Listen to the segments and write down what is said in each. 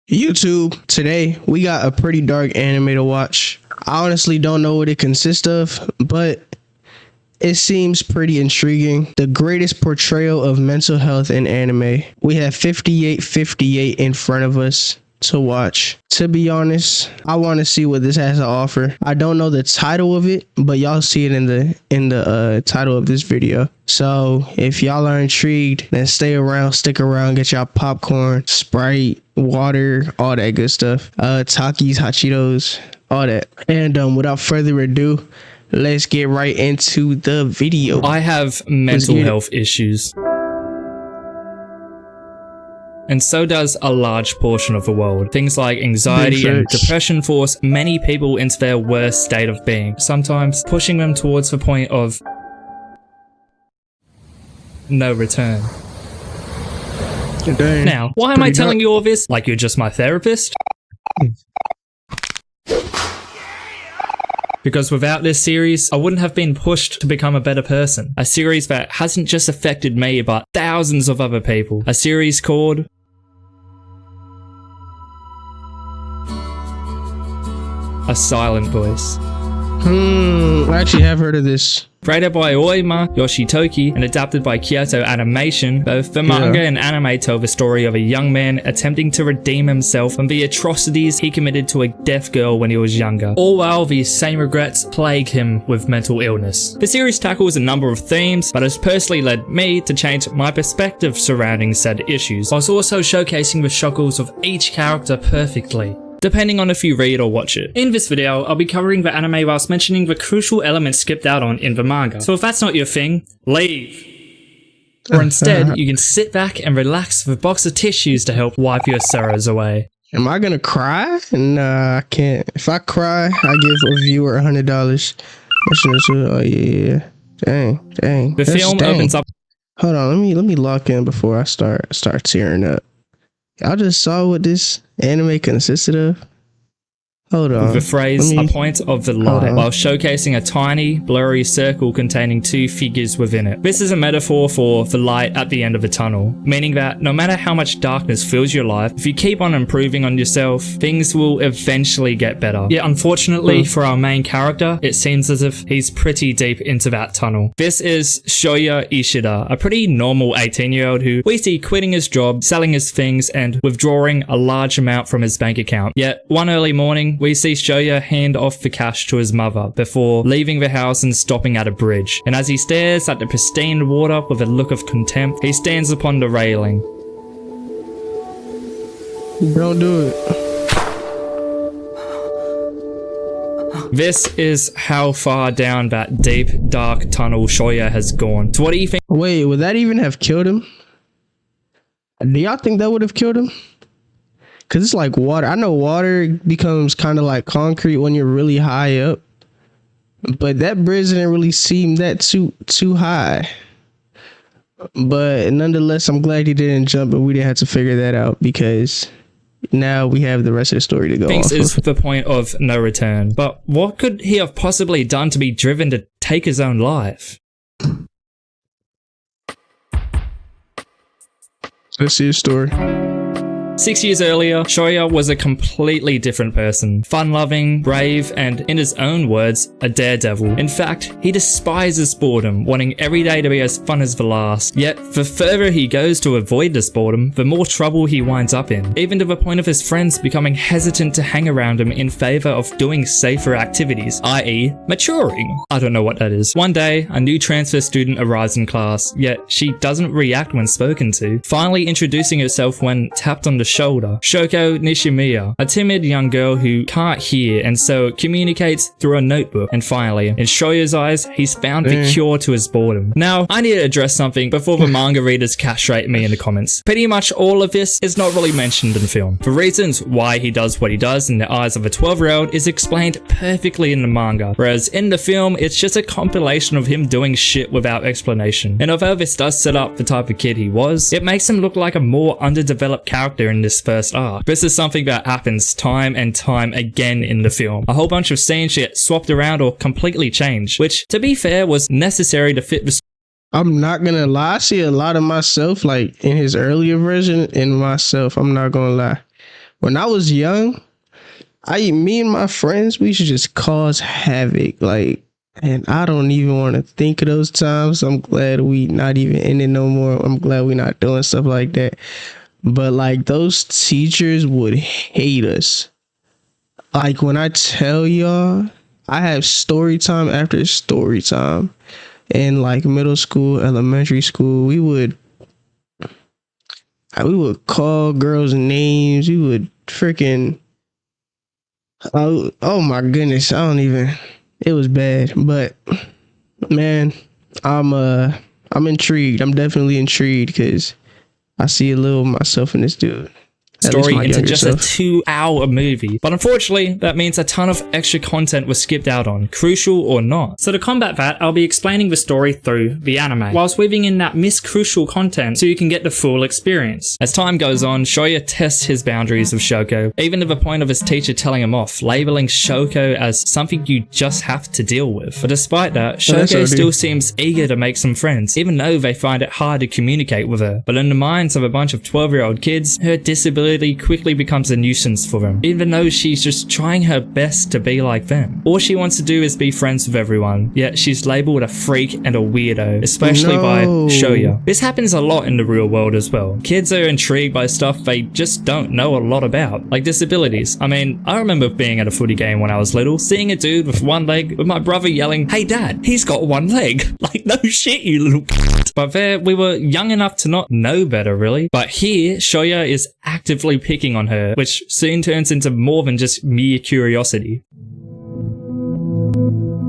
YouTube, today we got a pretty dark anime to watch. I honestly don't know what it consists of, but it seems pretty intriguing. The greatest portrayal of mental health in anime. We have 5858 in front of us to watch. To be honest, I want to see what this has to offer. I don't know the title of it, but y'all see it in the title of this video. So if y'all are intrigued, then stay around, stick around, get y'all popcorn, Sprite, water, all that good stuff. Takis, hot Cheetos, all that. And without further ado, let's get right into the video. I have mental health issues. And so does a large portion of the world. Things like anxiety and depression force many people into their worst state of being, sometimes pushing them towards the point of no return. Dang, now, why am I telling you all this like you're just my therapist? Because without this series, I wouldn't have been pushed to become a better person. A series that hasn't just affected me, but thousands of other people. A series called A Silent Voice. I actually have heard of this. Created by Oima Yoshitoki and adapted by Kyoto Animation, both the manga and anime tell the story of a young man attempting to redeem himself from the atrocities he committed to a deaf girl when he was younger, all while these same regrets plague him with mental illness. The series tackles a number of themes, but has personally led me to change my perspective surrounding said issues, whilst also showcasing the struggles of each character perfectly, depending on if you read or watch it. In this video, I'll be covering the anime whilst mentioning the crucial elements skipped out on in the manga. So if that's not your thing, leave. Or instead, you can sit back and relax with a box of tissues to help wipe your sorrows away. Am I gonna cry? Nah, I can't. If I cry, I give a viewer $100. Oh yeah. Dang. The film opens up. Hold on, let me lock in before I start tearing up. Y'all just saw what this anime consisted of? Hold on. The phrase, a point of the light, while showcasing a tiny, blurry circle containing two figures within it. This is a metaphor for the light at the end of a tunnel, meaning that no matter how much darkness fills your life, if you keep on improving on yourself, things will eventually get better. Yet unfortunately for our main character, it seems as if he's pretty deep into that tunnel. This is Shoya Ishida, a pretty normal 18-year-old who we see quitting his job, selling his things, and withdrawing a large amount from his bank account. Yet one early morning, we see Shoya hand off the cash to his mother before leaving the house and stopping at a bridge. And as he stares at the pristine water with a look of contempt, he stands upon the railing. Don't do it. This is how far down that deep, dark tunnel Shoya has gone. So what do you think? Wait, would that even have killed him? Do y'all think that would have killed him? Cause it's like water. I know water becomes kind of like concrete when you're really high up, but that bridge didn't really seem that too high. But nonetheless, I'm glad he didn't jump, and we didn't have to figure that out because now we have the rest of the story to go. Thinks is the point of no return. But what could he have possibly done to be driven to take his own life? Let's see his story. 6 years earlier, Shoya was a completely different person. Fun-loving, brave, and in his own words, a daredevil. In fact, he despises boredom, wanting every day to be as fun as the last. Yet, the further he goes to avoid this boredom, the more trouble he winds up in. Even to the point of his friends becoming hesitant to hang around him in favor of doing safer activities, i.e. maturing. I don't know what that is. One day, a new transfer student arrives in class, yet she doesn't react when spoken to, finally introducing herself when tapped on the shoulder. Shoko Nishimiya, a timid young girl who can't hear and so communicates through a notebook. And finally, in Shoya's eyes, he's found the cure to his boredom. Now, I need to address something before the manga readers castrate me in the comments. Pretty much all of this is not really mentioned in the film. The reasons why he does what he does in the eyes of a 12-year-old is explained perfectly in the manga, whereas in the film, it's just a compilation of him doing shit without explanation. And although this does set up the type of kid he was, it makes him look like a more underdeveloped character in this first arc. This is something that happens time and time again in the film. A whole bunch of scenes get swapped around or completely changed, which, to be fair, was necessary to fit the I'm not gonna lie, I see a lot of myself like in his earlier version in myself. I'm not gonna lie. when I was young, me and my friends, we should just cause havoc. Like, and I don't even want to think of those times. I'm glad we not even in it no more. I'm glad we not doing stuff like that. But like those teachers would hate us. Like when I tell y'all, I have story time after story time. In like middle school, elementary school, we would call girls names. We would freaking, oh my goodness, I don't even, it was bad. But man, I'm intrigued. I'm definitely intrigued because I see a little of myself in this dude. Story into just a 2-hour movie. But unfortunately, that means a ton of extra content was skipped out on, crucial or not. So to combat that, I'll be explaining the story through the anime, whilst weaving in that crucial content so you can get the full experience. As time goes on, Shoya tests his boundaries of Shoko, even to the point of his teacher telling him off, labeling Shoko as something you just have to deal with. But despite that, Shoko still seems eager to make some friends, even though they find it hard to communicate with her. But in the minds of a bunch of 12-year-old kids, her disability quickly becomes a nuisance for them, even though she's just trying her best to be like them. All she wants to do is be friends with everyone, yet she's labeled a freak and a weirdo, especially by Shoya. This happens a lot in the real world as well. Kids are intrigued by stuff they just don't know a lot about, like disabilities. I mean, I remember being at a footy game when I was little, seeing a dude with one leg, with my brother yelling, "Hey dad, he's got one leg." Like, no shit, you little But there, we were young enough to not know better, really. But here, Shoya is actively picking on her, which soon turns into more than just mere curiosity.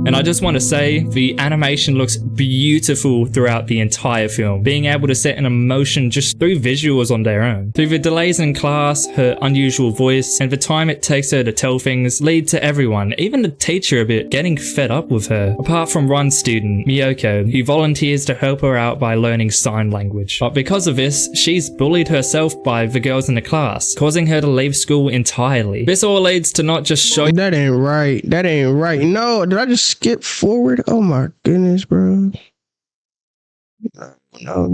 And I just want to say, the animation looks beautiful throughout the entire film, being able to set an emotion just through visuals on their own. Through the delays in class, her unusual voice, and the time it takes her to tell things lead to everyone, even the teacher a bit, getting fed up with her. Apart from one student, Miyoko, who volunteers to help her out by learning sign language. But because of this, she's bullied herself by the girls in the class, causing her to leave school entirely. This all leads to not just showing— That ain't right. That ain't right. No, did I just skip forward? Oh my goodness, bro. No.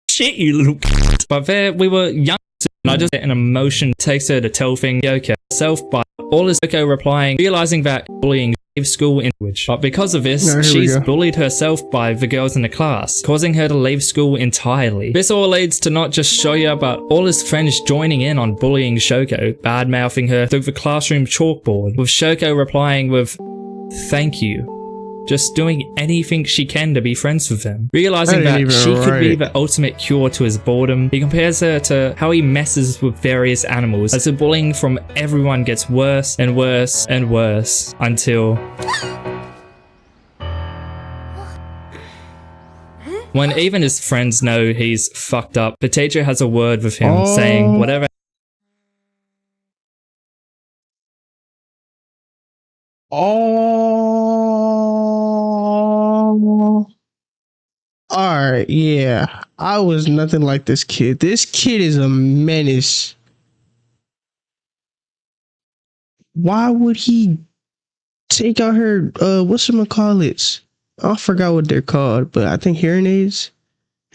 Shit, you little But there, we were young, and I just an emotion takes her to tell things Yoko herself by all is Yoko replying, realizing that bullying school in which. But because of this, she's bullied herself by the girls in the class, causing her to leave school entirely. This all leads to not just Shoya, but all his friends joining in on bullying Shoko, bad-mouthing her through the classroom chalkboard, with Shoko replying with, "Thank you." Just doing anything she can to be friends with him. Realizing that she could be the ultimate cure to his boredom, he compares her to how he messes with various animals, as the bullying from everyone gets worse and worse and worse, until when even his friends know he's fucked up, the teacher has a word with him, saying whatever. Alright, yeah. I was nothing like this kid. This kid is a menace. Why would he take out her, whatchamacallits? I forgot what they're called, but I think hearing aids.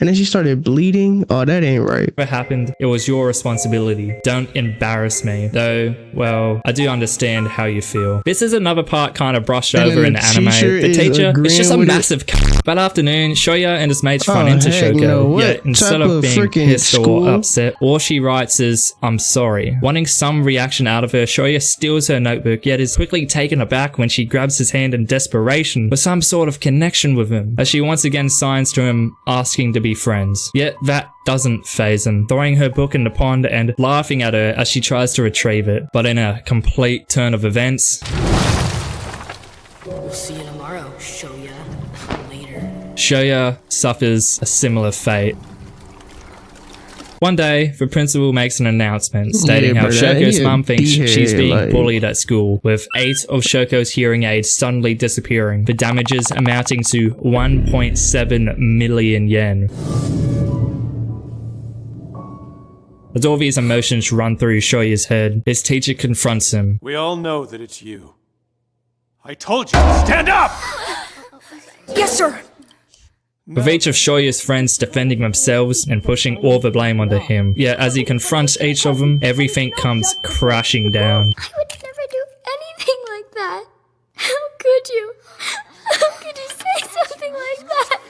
And then she started bleeding. Oh, that ain't right. What happened? It was your responsibility. Don't embarrass me. Though, well, I do understand how you feel. This is another part kind of brushed over in the anime. The teacher is just a massive That afternoon, Shoya and his mates run into Shoko. No. Yet, instead of being pissed or upset, all she writes is, "I'm sorry." Wanting some reaction out of her, Shoya steals her notebook, yet is quickly taken aback when she grabs his hand in desperation for some sort of connection with him, as she once again signs to him, asking to be friends. Yet that doesn't faze him, throwing her book in the pond and laughing at her as she tries to retrieve it. But in a complete turn of events, we'll see you tomorrow, Shoya. Later. Shoya suffers a similar fate. One day, the principal makes an announcement stating how Shoko's mum thinks she's being bullied at school, with 8 of Shoko's hearing aids suddenly disappearing, the damages amounting to 1.7 million yen. As all these emotions run through Shoya's head, his teacher confronts him. We all know that it's you. I told you to stand up! Yes, sir. With each of Shoya's friends defending themselves and pushing all the blame onto him. Yet as he confronts each of them, everything comes crashing down. I would never do anything like that. How could you? How could you say something like that?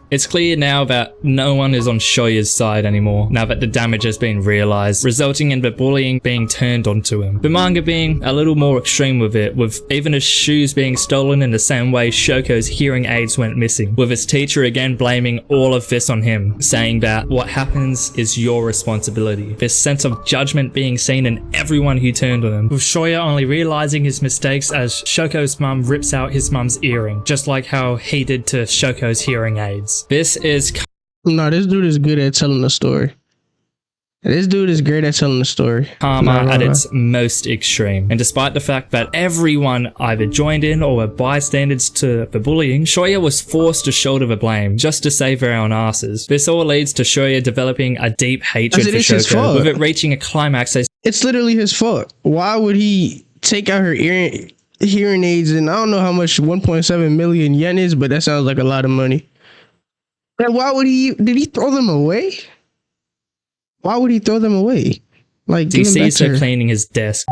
It's clear now that no one is on Shoya's side anymore, now that the damage has been realized, resulting in the bullying being turned onto him. The manga being a little more extreme with it, with even his shoes being stolen in the same way Shoko's hearing aids went missing, with his teacher again blaming all of this on him, saying that what happens is your responsibility. This sense of judgment being seen in everyone who turned on him, with Shoya only realizing his mistakes as Shoko's mum rips out his mum's earring, just like how he did to Shoko's hearing aids. This is No, this dude is good at telling the story. This dude is great at telling the story. karma Nah, at nah. its most extreme. And despite the fact that everyone either joined in or were bystanders to the bullying, Shoya was forced to shoulder the blame just to save their own asses. This all leads to Shoya developing a deep hatred As it for is his Shoko, fault. with it reaching a climax as It's literally his fault. Why would he take out her hearing aids? And I don't know how much 1.7 million yen is, but that sounds like a lot of money. And why would did he throw them away? Why would he throw them away? Like, he give them back sees to her cleaning his desk.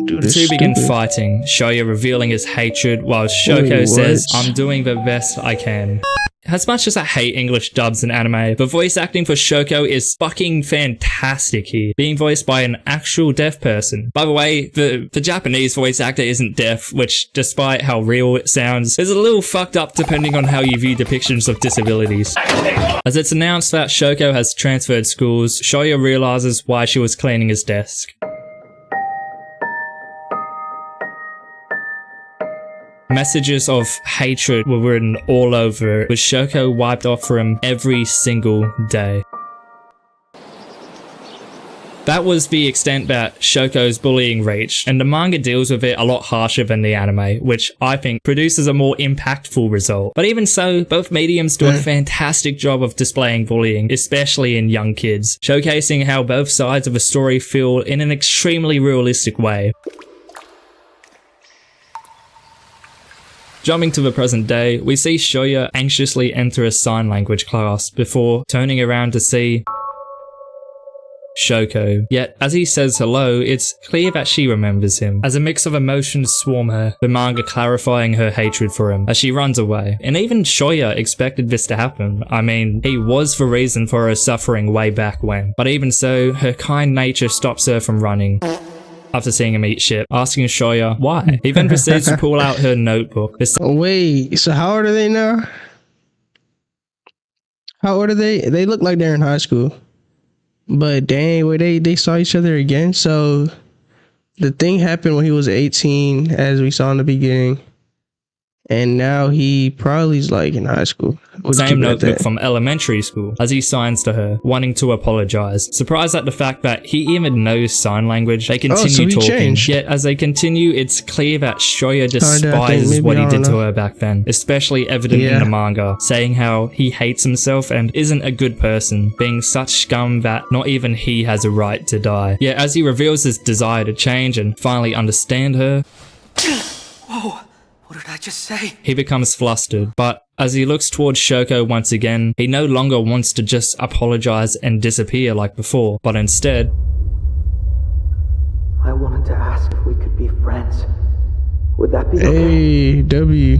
Dude, The it's two begin stupid. fighting, Shoya revealing his hatred while Shoko Wait, says, what? I'm doing the best I can. As much as I hate English dubs in anime, the voice acting for Shoko is fucking fantastic here, being voiced by an actual deaf person. By the way, the Japanese voice actor isn't deaf, which, despite how real it sounds, is a little fucked up depending on how you view depictions of disabilities. As it's announced that Shoko has transferred schools, Shoya realizes why she was cleaning his desk. Messages of hatred were written all over it, with Shoko wiped off for him every single day. That was the extent that Shoko's bullying reached, and the manga deals with it a lot harsher than the anime, which I think produces a more impactful result. But even so, both mediums do a fantastic job of displaying bullying, especially in young kids, showcasing how both sides of a story feel in an extremely realistic way. Jumping to the present day, we see Shoya anxiously enter a sign language class before turning around to see Shoko. Yet, as he says hello, it's clear that she remembers him, as a mix of emotions swarm her, the manga clarifying her hatred for him as she runs away. And even Shoya expected this to happen. I mean, he was the reason for her suffering way back when. But even so, her kind nature stops her from running. After seeing him eat shit, asking Shoya why. He then proceeds to pull out her notebook. This Wait, so how old are they now? How old are they? They look like they're in high school. But dang, wait, they saw each other again. So the thing happened when he was 18, as we saw in the beginning. And now he probably is like in high school. We'll same keep it at notebook that. from elementary school, as he signs to her, wanting to apologize. Surprised at the fact that he even knows sign language, they continue so he talking. changed. Yet as they continue, it's clear that Shoya I think despises maybe, what he I did don't to know. her back then, especially evident in Yeah. the manga, saying how he hates himself and isn't a good person, being such scum that not even he has a right to die. Yet as he reveals his desire to change and finally understand her, What did I just say? he becomes flustered, but as he looks towards Shoko once again, he no longer wants to just apologize and disappear like before, but instead, I wanted to ask if we could be friends. Would that be okay? Hey, W.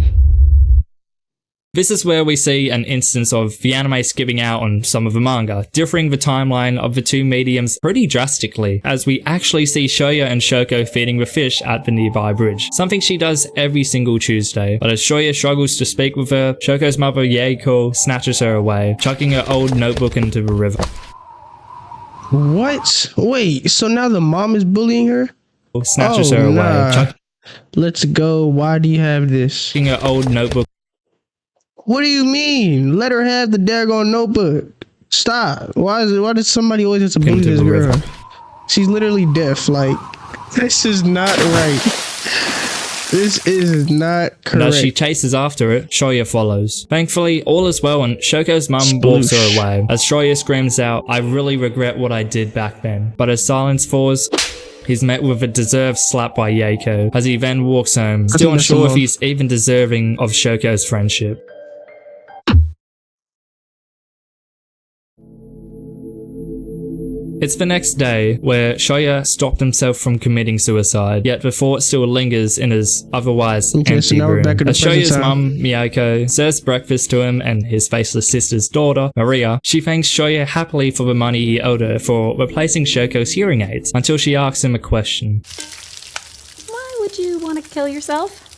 this is where we see an instance of the anime skipping out on some of the manga, differing the timeline of the two mediums pretty drastically, as we actually see Shoya and Shoko feeding the fish at the nearby bridge, something she does every single Tuesday. But as Shoya struggles to speak with her, Shoko's mother Yeiko snatches her away, chucking her old notebook into the river. What? Wait, so now the mom is bullying her? Snatches her away, nah. chucking Let's go. Why do you have this? her old notebook What do you mean? Let her have the daggone notebook. Stop. Why does somebody always have to bully Into this the girl? river. She's literally deaf. Like, this is not right. This is not And as she correct. chases after it, Shoya follows. Thankfully, all is well and Shoko's mum walks her Sploosh. away. As Shoya screams out, "I really regret what I did back then." But as silence falls, he's met with a deserved slap by Yaeko as he then walks home, still think that's unsure if enough. he's even deserving of Shoko's friendship. It's the next day where Shoya stopped himself from committing suicide, yet the thought still lingers in his otherwise Okay, so empty now we're room. back at the As present Shoya's time. mum, Miyako, serves breakfast to him and his faceless sister's daughter, Maria, she thanks Shoya happily for the money he owed her for replacing Shoko's hearing aids, until she asks him a question. Why would you want to kill yourself?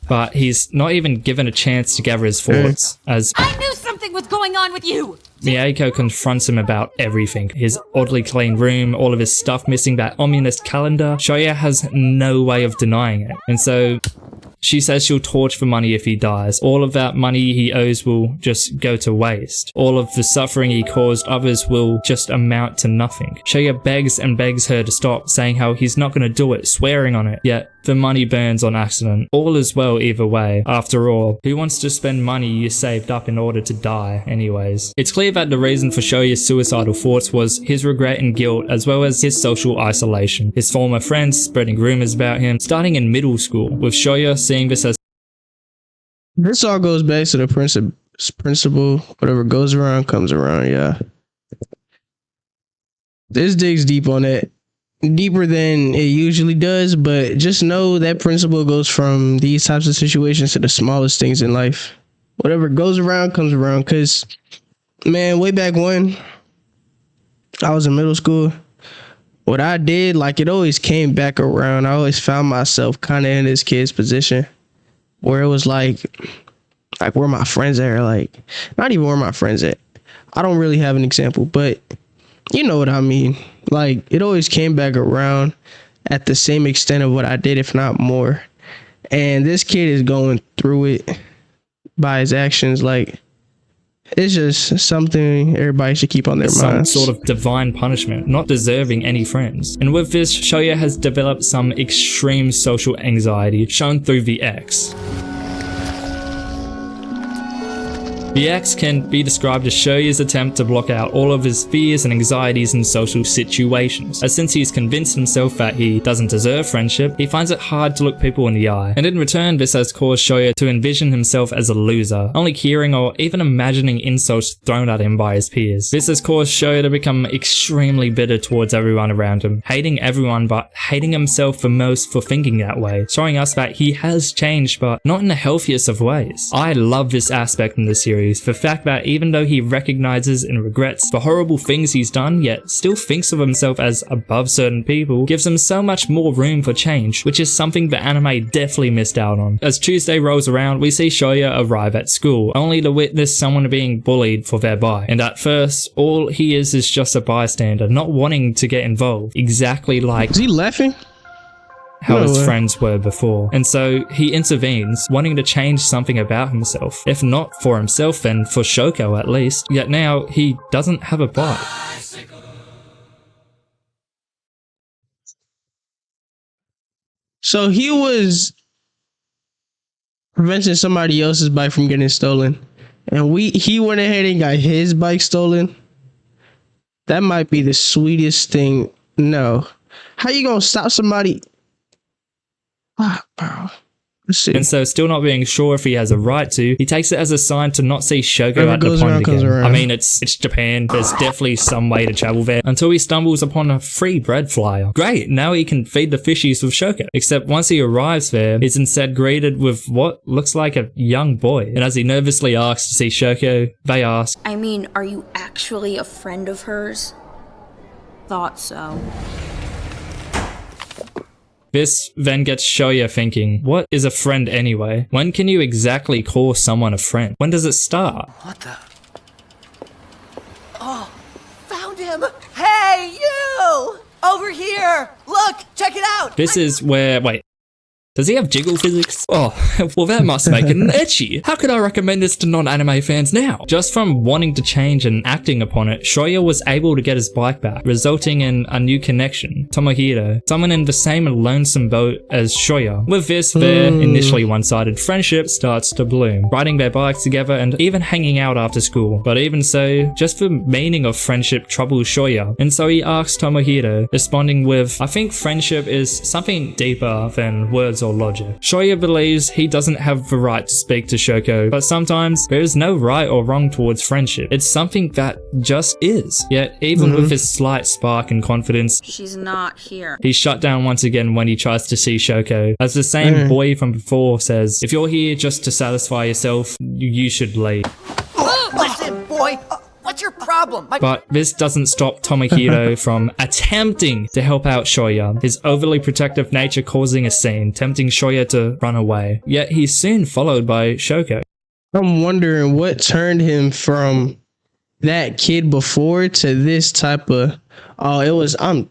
But he's not even given a chance to gather his thoughts, as I knew something was going on with you! Miyako confronts him about everything. His oddly clean room, all of his stuff missing, that ominous calendar. Shoya has no way of denying it. And so she says she'll torch for money if he dies. All of that money he owes will just go to waste. All of the suffering he caused others will just amount to nothing. Shoya begs and begs her to stop, saying how he's not going to do it, swearing on it. Yet the money burns on accident. All is well either way. After all, who wants to spend money you saved up in order to die anyways? It's clear that the reason for Shoya's suicidal thoughts was his regret and guilt, as well as his social isolation. His former friends spreading rumors about him, starting in middle school, with Shoya seeing this as This all goes back to the principle. Whatever goes around comes around. Yeah. This digs deep on that. Deeper than it usually does, but just know that principle goes from these types of situations to the smallest things in life. Whatever goes around comes around. Cause man, way back when I was in middle school, what I did, like, it always came back around. I always found myself kind of in this kid's position where it was like where my friends at, or like not even where my friends at. I don't really have an example, but you know what I mean. Like, it always came back around at the same extent of what I did, if not more. And this kid is going through it by his actions. Like, it's just something everybody should keep on their some minds. sort of divine punishment, not deserving any friends. And with this, Shoya has developed some extreme social anxiety shown through the X. The X can be described as Shoya's attempt to block out all of his fears and anxieties in social situations, as since he's convinced himself that he doesn't deserve friendship, he finds it hard to look people in the eye. And in return, this has caused Shoya to envision himself as a loser, only hearing or even imagining insults thrown at him by his peers. This has caused Shoya to become extremely bitter towards everyone around him, hating everyone but hating himself the most for thinking that way, showing us that he has changed but not in the healthiest of ways. I love this aspect in the series. The fact that even though he recognizes and regrets the horrible things he's done, yet still thinks of himself as above certain people, gives him so much more room for change, which is something the anime definitely missed out on. As Tuesday rolls around, we see Shoya arrive at school, only to witness someone being bullied for their bi. And at first, all he is just a bystander, not wanting to get involved, exactly like Is he laughing? how No his way. friends were before. And so he intervenes, wanting to change something about himself. If not for himself, then for Shoko at least. Yet now, he doesn't have a bike. So he was preventing somebody else's bike from getting stolen, and he went ahead and got his bike stolen. That might be the sweetest thing. No, how you gonna stop somebody? Bro. Let's see. And so, still not being sure if he has a right to, he takes it as a sign to not see Shoko Whatever at the goes pond around comes again. around. I mean, it's Japan. There's definitely some way to travel there, until he stumbles upon a free bread flyer. Great, now he can feed the fishies with Shoko. Except once he arrives there, he's instead greeted with what looks like a young boy. And as he nervously asks to see Shoko, they ask, I mean, are you actually a friend of hers? Thought so. This then gets Shoya thinking, what is a friend anyway? When can you exactly call someone a friend? When does it start? What the? Found him! Hey, you! Over here! Look, check it out! This is where, wait, Does he have jiggle physics? Oh, well that must make it etchy. How could I recommend this to non-anime fans now? Just from wanting to change and acting upon it, Shoya was able to get his bike back, resulting in a new connection. Tomohiro, someone in the same lonesome boat as Shoya. With this, their initially one-sided friendship starts to bloom, riding their bikes together and even hanging out after school. But even so, just the meaning of friendship troubles Shoya, and so he asks Tomohiro, responding with, I think friendship is something deeper than words or logic. Shoya believes he doesn't have the right to speak to Shoko, but sometimes there is no right or wrong towards friendship. It's something that just is. Yet, even with his slight spark and confidence, She's not here. he's shut down once again when he tries to see Shoko. As the same boy from before says, if you're here just to satisfy yourself, you should leave. Listen, boy, what's your problem? But this doesn't stop Tomohiro from attempting to help out Shoya, his overly protective nature causing a scene, tempting Shoya to run away. Yet he's soon followed by Shoko. I'm wondering what turned him from that kid before to this type of. Oh, it was. I'm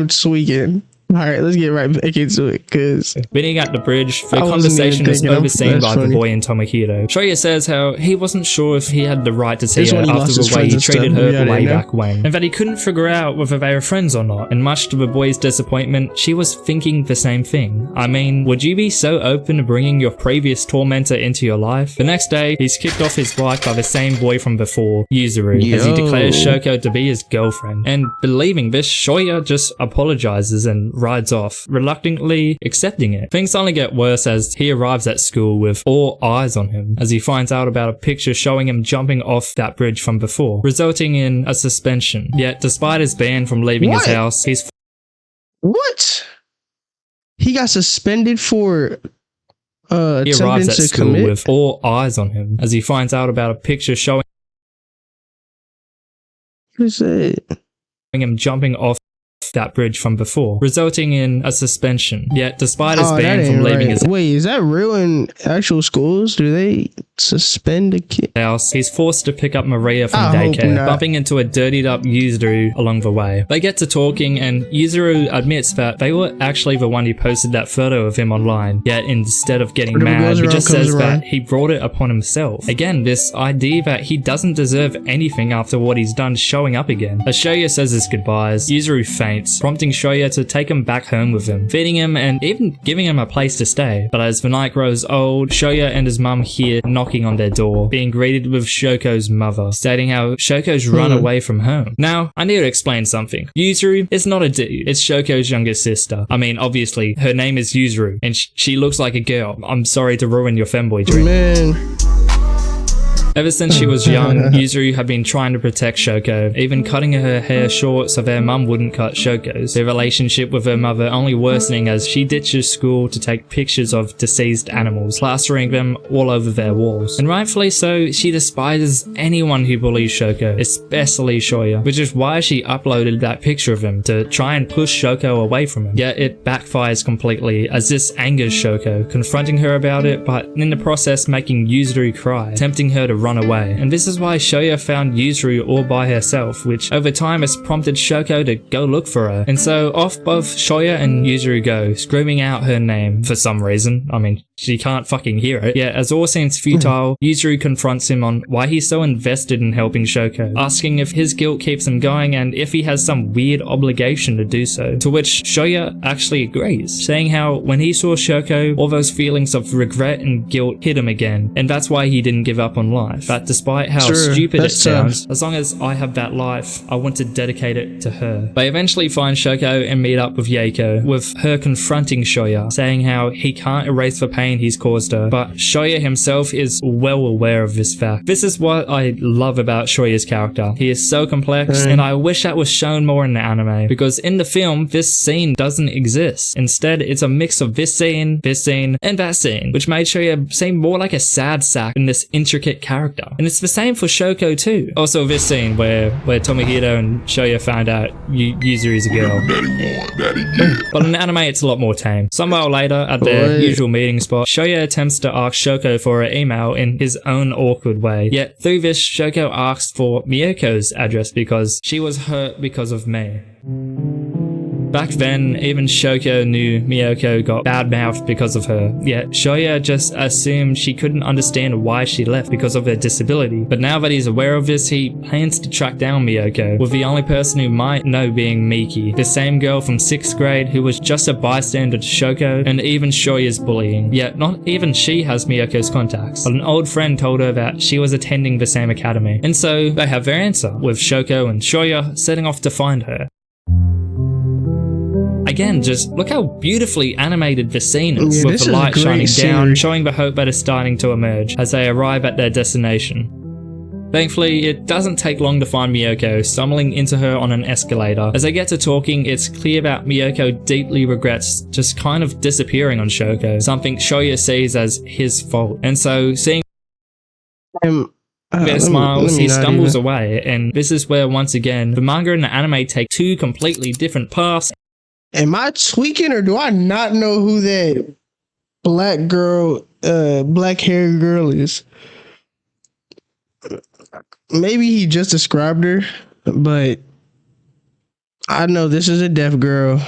tweaking. All right, let's get right back into it, because Being at the bridge, the I wasn't conversation even is thinking. overseen That's by the funny. boy and Tomohiro. Shoya says how he wasn't sure if he had the right to see This her when he after lost the his way friends he and treated stuff. her Yeah, way I know. back when, and that he couldn't figure out whether they were friends or not. And much to the boy's disappointment, she was thinking the same thing. I mean, would you be so open to bringing your previous tormentor into your life? The next day, he's kicked off his bike by the same boy from before, Yuzuru, as he Yo. declares Shoko to be his girlfriend. And believing this, Shoya just apologizes and rides off, reluctantly accepting it. Things only get worse as he arrives at school with all eyes on him, as he finds out about a picture showing him jumping off that bridge from before, resulting in a suspension. Yet, despite his ban from leaving his What? house, he's what? He got suspended for he arrives attempting at to school commit. with all eyes on him, as he finds out about a picture showing What is it? him jumping off that bridge from before, resulting in a suspension. Yet, despite his Oh, that ban ain't from leaving right. his Wait, is that real in actual schools? Do they suspend a kid? house, he's forced to pick up Maria from I hope daycare, not. bumping into a dirtied up Yuzuru along the way. They get to talking, and Yuzuru admits that they were actually the one who posted that photo of him online. Yet instead of getting Whatever mad, goes he around just comes says around. that he brought it upon himself. Again, this idea that he doesn't deserve anything after what he's done showing up again. As Shoya says his goodbyes, Yuzuru faints, prompting Shoya to take him back home with him, feeding him and even giving him a place to stay. But as the night grows old, Shoya and his mum hear knocking on their door, being greeted with Shoko's mother, stating how Shoko's run away from home. Now, I need to explain something. Yuzuru is not a dude, it's Shoko's younger sister. I mean, obviously, her name is Yuzuru, and she looks like a girl. I'm sorry to ruin your femboy dream. Man, Ever since she was young, Yuzuru had been trying to protect Shoko, even cutting her hair short so their mum wouldn't cut Shoko's. Their relationship with her mother only worsening as she ditches school to take pictures of deceased animals, plastering them all over their walls. And rightfully so, she despises anyone who bullies Shoko, especially Shoya, which is why she uploaded that picture of him to try and push Shoko away from him. Yet it backfires completely as this angers Shoko, confronting her about it, but in the process making Yuzuru cry, tempting her to run away. And this is why Shoya found Yuzuru all by herself, which over time has prompted Shoko to go look for her. And so off both Shoya and Yuzuru go, screaming out her name for some reason. I mean, she can't fucking hear it. Yet as all seems futile, Yuzuru confronts him on why he's so invested in helping Shoko, asking if his guilt keeps him going and if he has some weird obligation to do so. To which Shoya actually agrees, saying how when he saw Shoko, all those feelings of regret and guilt hit him again, and that's why he didn't give up on life. That despite how Sure, stupid it that's tough. sounds, as long as I have that life, I want to dedicate it to her. They eventually find Shoko and meet up with Yeiko, with her confronting Shoya, saying how he can't erase the pain he's caused her, but Shoya himself is well aware of this fact. This is what I love about Shoya's character. He is so complex, and I wish that was shown more in the anime, because in the film, this scene doesn't exist. Instead, it's a mix of this scene, and that scene, which made Shoya seem more like a sad sack in this intricate character. And it's the same for Shoko too. Also this scene where Tomohiro and Shoya found out Yuzuru is a girl. But in the anime it's a lot more tame. Some while later, at their Wait. usual meeting spot, Shoya attempts to ask Shoko for her email in his own awkward way. Yet through this, Shoko asks for Miyoko's address because she was hurt because of me. Back then, even Shoko knew Miyako got bad-mouthed because of her, yet Shoya just assumed she couldn't understand why she left because of her disability. But now that he's aware of this, he plans to track down Miyako, with the only person who might know being Miki, the same girl from 6th grade who was just a bystander to Shoko and even Shoya's bullying. Yet not even she has Miyako's contacts, but an old friend told her that she was attending the same academy. And so they have their answer, with Shoko and Shoya setting off to find her. Again, just look how beautifully animated the scene is, with the light shining down, showing the hope that is starting to emerge as they arrive at their destination. Thankfully, it doesn't take long to find Miyako, stumbling into her on an escalator. As they get to talking, it's clear that Miyako deeply regrets just kind of disappearing on Shoko, something Shoya sees as his fault. And so, seeing their smiles, he stumbles away, and this is where, once again, the manga and the anime take two completely different paths. Am I tweaking, or do I not know who that black girl, black hair girl is? Maybe he just described her, but I know this is a deaf girl.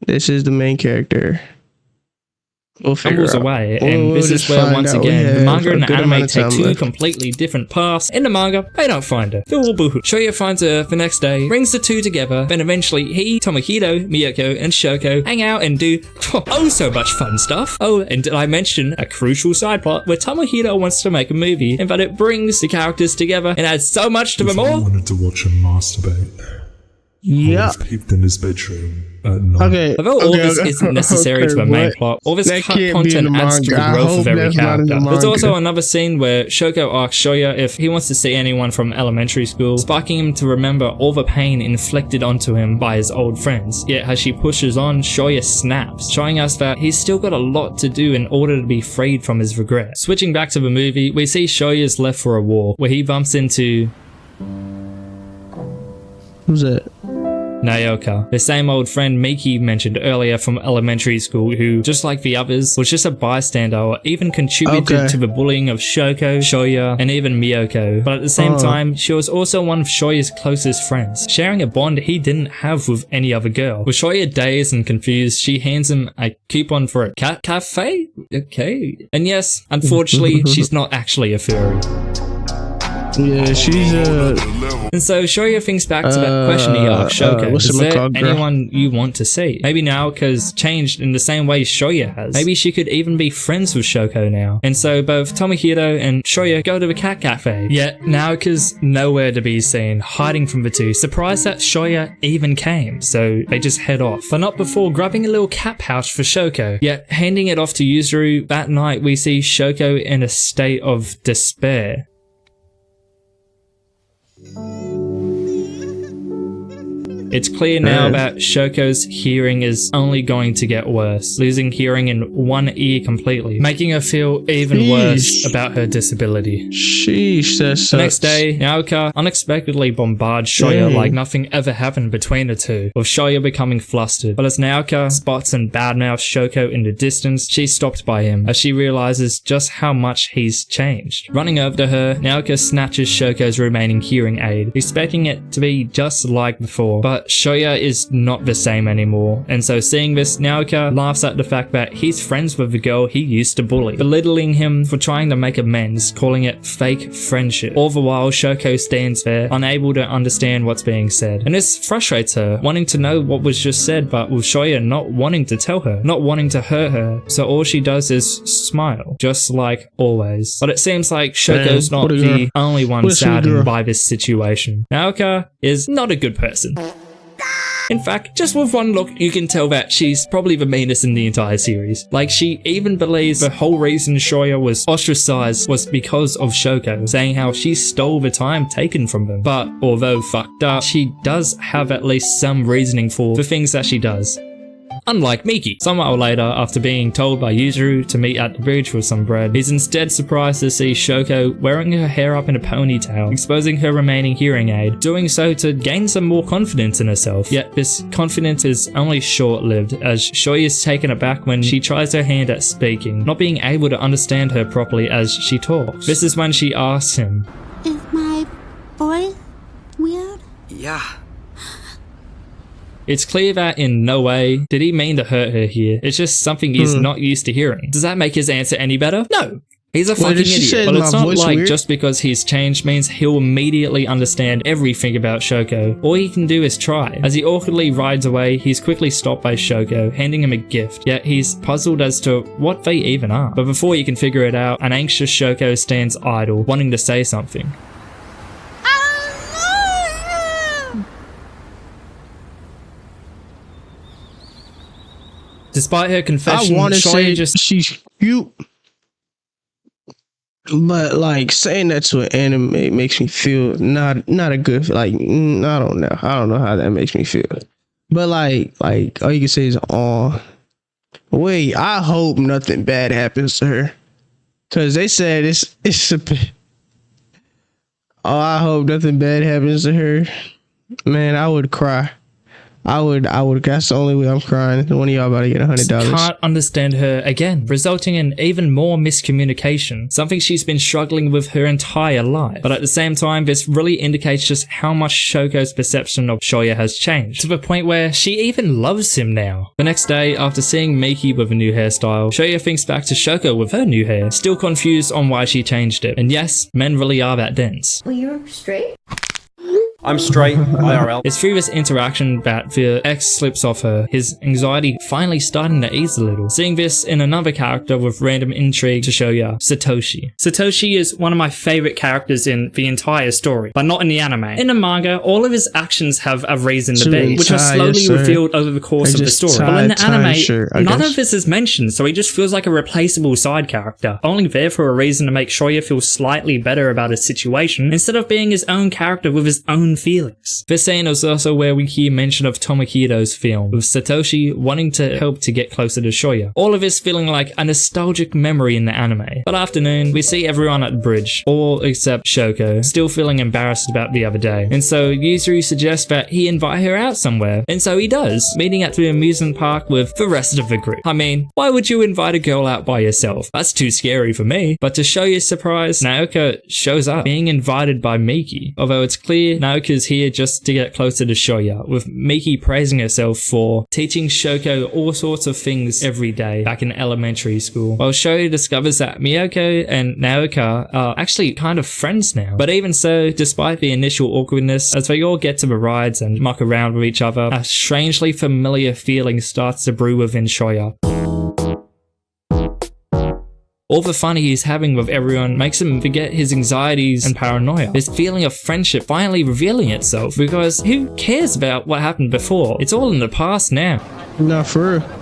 This is the main character. We'll figure out. Away, and this is where, once again, the manga and the anime take two completely different paths. In the manga, they don't find her. They're all boohoo. Shoya finds her the next day, brings the two together, then eventually he, Tomohiro, Miyako, and Shoko hang out and do oh so much fun stuff. Oh, and did I mention a crucial side plot where Tomohiro wants to make a movie, and that it brings the characters together and adds so much to them all? I wanted to watch him masturbate. Yeah. I peeped in his bedroom at night. Okay. Although all this isn't necessary to the main plot, all this cut content adds to the growth of every character. There's also another scene where Shoko asks Shoya if he wants to see anyone from elementary school, sparking him to remember all the pain inflicted onto him by his old friends. Yet as she pushes on, Shoya snaps, showing us that he's still got a lot to do in order to be freed from his regret. Switching back to the movie, we see Shoya's left for a war, where he bumps into... Who's that? Naoka, the same old friend Miki mentioned earlier from elementary school, who, just like the others, was just a bystander or even contributed to the bullying of Shoko, Shoya, and even Miyako. But at the same time, she was also one of Shoya's closest friends, sharing a bond he didn't have with any other girl. With Shoya dazed and confused, she hands him a coupon for a cafe? Okay. And yes, unfortunately, she's not actually a furry. Yeah, she's And so Shoya thinks back to that question he asked Shoko. Is there anyone you want to see? Maybe Naoka's changed in the same way Shoya has. Maybe she could even be friends with Shoko now. And so both Tomohiro and Shoya go to the cat cafe. Yet Naoka's nowhere to be seen, hiding from the two, surprised that Shoya even came. So they just head off, but not before grabbing a little cat pouch for Shoko. Yet handing it off to Yuzuru. That night we see Shoko in a state of despair. It's clear now that Shoko's hearing is only going to get worse, losing hearing in one ear completely, making her feel even worse about her disability. Sheesh, that sucks. The next day, Naoka unexpectedly bombards Shoya like nothing ever happened between the two, with Shoya becoming flustered. But as Naoka spots and badmouths Shoko in the distance, she's stopped by him, as she realizes just how much he's changed. Running over to her, Naoka snatches Shoko's remaining hearing aid, expecting it to be just like before, but Shoya is not the same anymore, and so seeing this, Naoka laughs at the fact that he's friends with the girl he used to bully, belittling him for trying to make amends, calling it fake friendship. All the while, Shoko stands there, unable to understand what's being said, and this frustrates her, wanting to know what was just said, but with Shoya not wanting to tell her, not wanting to hurt her, so all she does is smile, just like always. But it seems like Shoko's not the only one saddened by this situation. Naoka is not a good person. In fact, just with one look, you can tell that she's probably the meanest in the entire series. Like, she even believes the whole reason Shoya was ostracized was because of Shoko, saying how she stole the time taken from them. But, although fucked up, she does have at least some reasoning for the things that she does. Unlike Miki. Some while later, after being told by Yuzuru to meet at the bridge with some bread, he's instead surprised to see Shoko wearing her hair up in a ponytail, exposing her remaining hearing aid, doing so to gain some more confidence in herself. Yet this confidence is only short-lived, as Shoya is taken aback when she tries her hand at speaking, not being able to understand her properly as she talks. This is when she asks him, Is my voice weird? Yeah. It's clear that in no way did he mean to hurt her here. It's just something he's not used to hearing. Does that make his answer any better? No. He's a fucking idiot, but it's not like just because he's changed means he'll immediately understand everything about Shoko. All he can do is try. As he awkwardly rides away, he's quickly stopped by Shoko, handing him a gift, yet he's puzzled as to what they even are. But before he can figure it out, an anxious Shoko stands idle, wanting to say something. Despite her confession, I want to say just she's cute. But like saying that to an anime makes me feel not a good, like, I don't know how that makes me feel. But like all you can say is, oh wait, I hope nothing bad happens to her, cause they said it's a bit. Oh, I hope nothing bad happens to her. Man, I would cry. I would. That's the only way I'm crying. One of y'all about to get $100. Can't understand her again, resulting in even more miscommunication, something she's been struggling with her entire life. But at the same time, this really indicates just how much Shoko's perception of Shoya has changed, to the point where she even loves him now. The next day, after seeing Miki with a new hairstyle, Shoya thinks back to Shoko with her new hair, still confused on why she changed it. And yes, men really are that dense. Well, you're straight? I'm straight, IRL. It's through this interaction that the X slips off her, his anxiety finally starting to ease a little. Seeing this in another character with random intrigue to Shoya, Satoshi. Satoshi is one of my favorite characters in the entire story, but not in the anime. In the manga, all of his actions have a reason to be, which are slowly revealed over the course of the story. But in the anime, none of this is mentioned, so he just feels like a replaceable side character, only there for a reason to make Shoya feel slightly better about his situation, instead of being his own character with his own feelings. This scene is also where we hear mention of Tomokido's film, with Satoshi wanting to help to get closer to Shoya. All of this feeling like a nostalgic memory in the anime. That afternoon, we see everyone at the bridge, all except Shoko, still feeling embarrassed about the other day. And so Yuzuru suggests that he invite her out somewhere, and so he does, meeting at the amusement park with the rest of the group. I mean, why would you invite a girl out by yourself? That's too scary for me. But to Shoya's surprise, Naoka shows up, being invited by Miki, although it's clear Naoka's here just to get closer to Shoya, with Miki praising herself for teaching Shoko all sorts of things every day back in elementary school, while Shoya discovers that Miyako and Naoka are actually kind of friends now. But even so, despite the initial awkwardness, as they all get to the rides and muck around with each other, a strangely familiar feeling starts to brew within Shoya. All the fun he's having with everyone makes him forget his anxieties and paranoia. This feeling of friendship finally revealing itself, because who cares about what happened before? It's all in the past now. Not for real.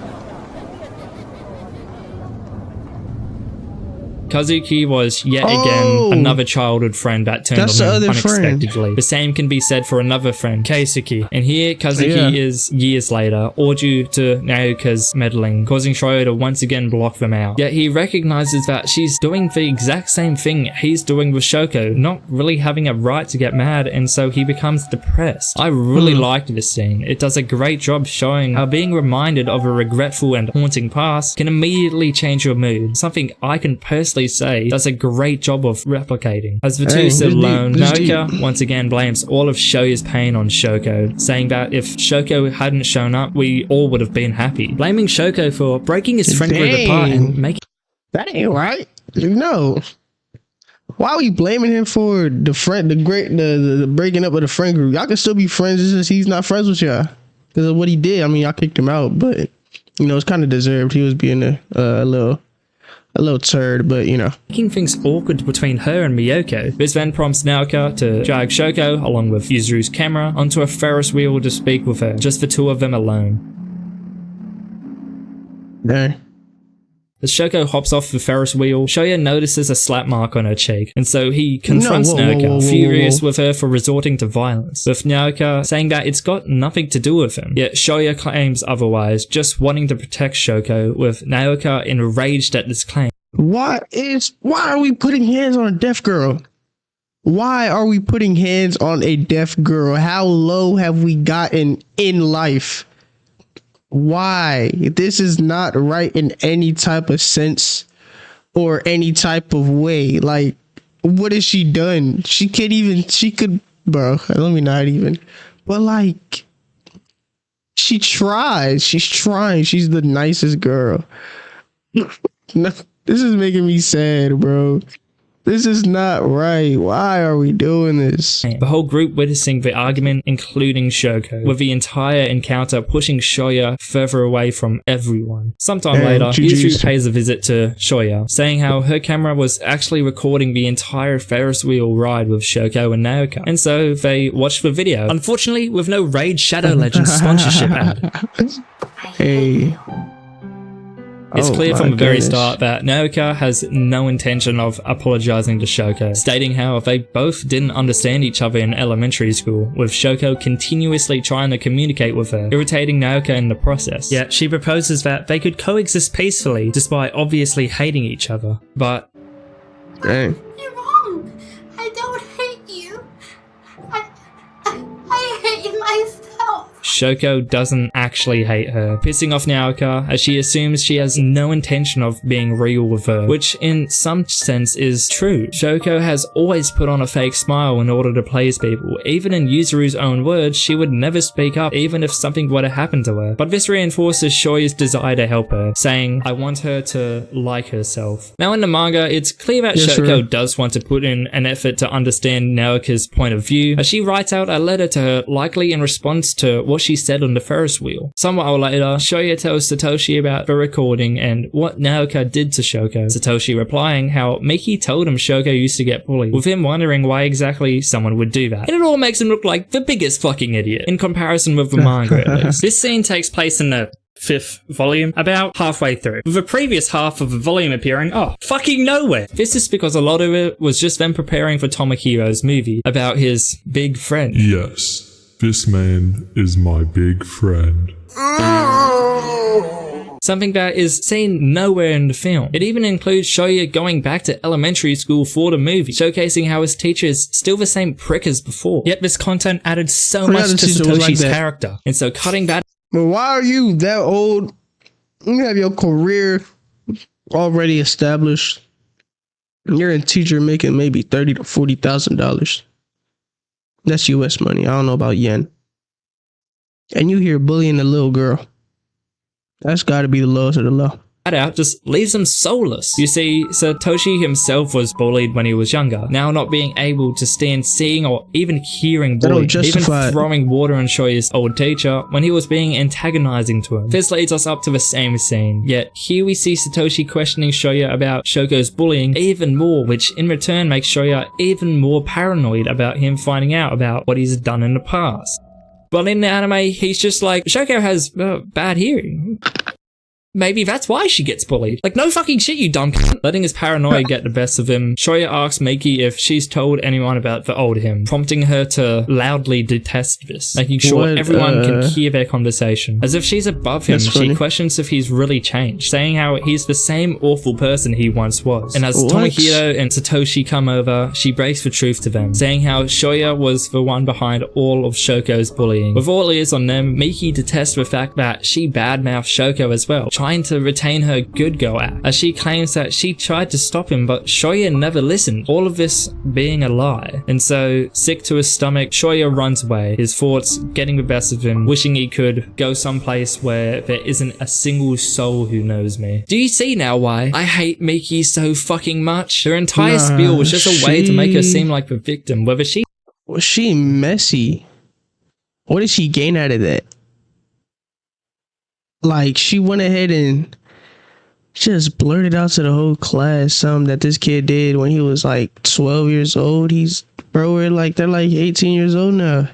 Kazuki was yet again another childhood friend that turned on him unexpectedly. The same can be said for another friend, Keisuke. And here Kazuki is years later, all due to Naoka's meddling, causing Shoya to once again block them out. Yet he recognizes that she's doing the exact same thing he's doing with Shoko, not really having a right to get mad, and so he becomes depressed. I really liked this scene. It does a great job showing how being reminded of a regretful and haunting past can immediately change your mood, something I can personally say does a great job of replicating. As the two sit alone, Naoka once again blames all of Shoya's pain on Shoko, saying that if Shoko hadn't shown up, we all would have been happy. Blaming Shoko for breaking his friend group apart and making... That ain't right. No. Why are we blaming him for the breaking up of the friend group? Y'all can still be friends, it's just he's not friends with y'all. Because of what he did. I mean, y'all kicked him out, but you know, it's kind of deserved. He was being a little turd, but you know. Making things awkward between her and Miyako. This then prompts Naoka to drag Shoko, along with Yuzuru's camera, onto a Ferris wheel to speak with her, just the two of them alone. Dang. As Shoko hops off the Ferris wheel, Shoya notices a slap mark on her cheek, and so he confronts Naoka, furious with her for resorting to violence, with Naoka saying that it's got nothing to do with him. Yet Shoya claims otherwise, just wanting to protect Shoko, with Naoka enraged at this claim. Why are we putting hands on a deaf girl? Why are we putting hands on a deaf girl? How low have we gotten in life? Why? This is not right in any type of sense or any type of way. Like, what has she done? Bro, let me not even. But like, she tries. She's trying. She's the nicest girl. No, this is making me sad, bro. This is not right. Why are we doing this? The whole group witnessing the argument, including Shoko, with the entire encounter pushing Shoya further away from everyone. Sometime later, Yuzuru pays a visit to Shoya, saying how her camera was actually recording the entire Ferris wheel ride with Shoko and Naoka, and so they watched the video. Unfortunately, with no Raid Shadow Legends sponsorship ad. Hey. It's clear from the very start that Naoka has no intention of apologizing to Shoko, stating how they both didn't understand each other in elementary school, with Shoko continuously trying to communicate with her, irritating Naoka in the process. Yet she proposes that they could coexist peacefully despite obviously hating each other. But dang. You're wrong. I don't hate you. I hate myself. Shoko doesn't actually hate her, pissing off Naoka as she assumes she has no intention of being real with her, which in some sense is true. Shoko has always put on a fake smile in order to please people. Even in Yuzuru's own words, she would never speak up even if something were to happen to her. But this reinforces Shoya's desire to help her, saying, I want her to like herself. Now in the manga, it's clear that Shoko does want to put in an effort to understand Naoka's point of view, as she writes out a letter to her likely in response to what she said on the Ferris wheel. Some while later, Shoya tells Satoshi about the recording and what Naoka did to Shoko. Satoshi replying how Miki told him Shoko used to get bullied, with him wondering why exactly someone would do that. And it all makes him look like the biggest fucking idiot, in comparison with the manga at least. This scene takes place in the 5th volume, about halfway through, with the previous half of the volume appearing fucking nowhere. This is because a lot of it was just them preparing for Tomohiro's movie about his big friend. Yes. This man is my big friend. Something that is seen nowhere in the film. It even includes Shoya going back to elementary school for the movie, showcasing how his teacher is still the same prick as before. Yet this content added so much to Satoshi's character, and so cutting that. But why are you that old? You have your career already established. You're a teacher making maybe $30,000 to $40,000. That's US money. I don't know about yen. And you here bullying a little girl. That's got to be the lowest of the low. That out just leaves him soulless. You see, Satoshi himself was bullied when he was younger, now not being able to stand seeing or even hearing bullying, even throwing water on Shoya's old teacher when he was being antagonizing to him. This leads us up to the same scene, yet here we see Satoshi questioning Shoya about Shoko's bullying even more, which in return makes Shoya even more paranoid about him finding out about what he's done in the past. But in the anime, he's just like, Shoko has bad hearing. Maybe that's why she gets bullied. Like, no fucking shit, you dumb cunt. Letting his paranoia get the best of him, Shoya asks Miki if she's told anyone about the old him, prompting her to loudly detest this, making sure everyone can hear their conversation. As if she's above him, she questions if he's really changed, saying how he's the same awful person he once was. And as Tomohiro and Satoshi come over, she breaks the truth to them, saying how Shoya was the one behind all of Shoko's bullying. With all ears on them, Miki detests the fact that she badmouthed Shoko as well, trying to retain her good girl act, as she claims that she tried to stop him but Shoya never listened, all of this being a lie. And so, sick to his stomach, Shoya runs away, his thoughts getting the best of him, wishing he could go someplace where there isn't a single soul who knows me. Do you see now why I hate Miki so fucking much? Her entire spiel was just a way to make her seem like the victim, whether she was she messy. What did she gain out of that? Like, she went ahead and just blurted out to the whole class something that this kid did when he was like 12 years old. They're like 18 years old now.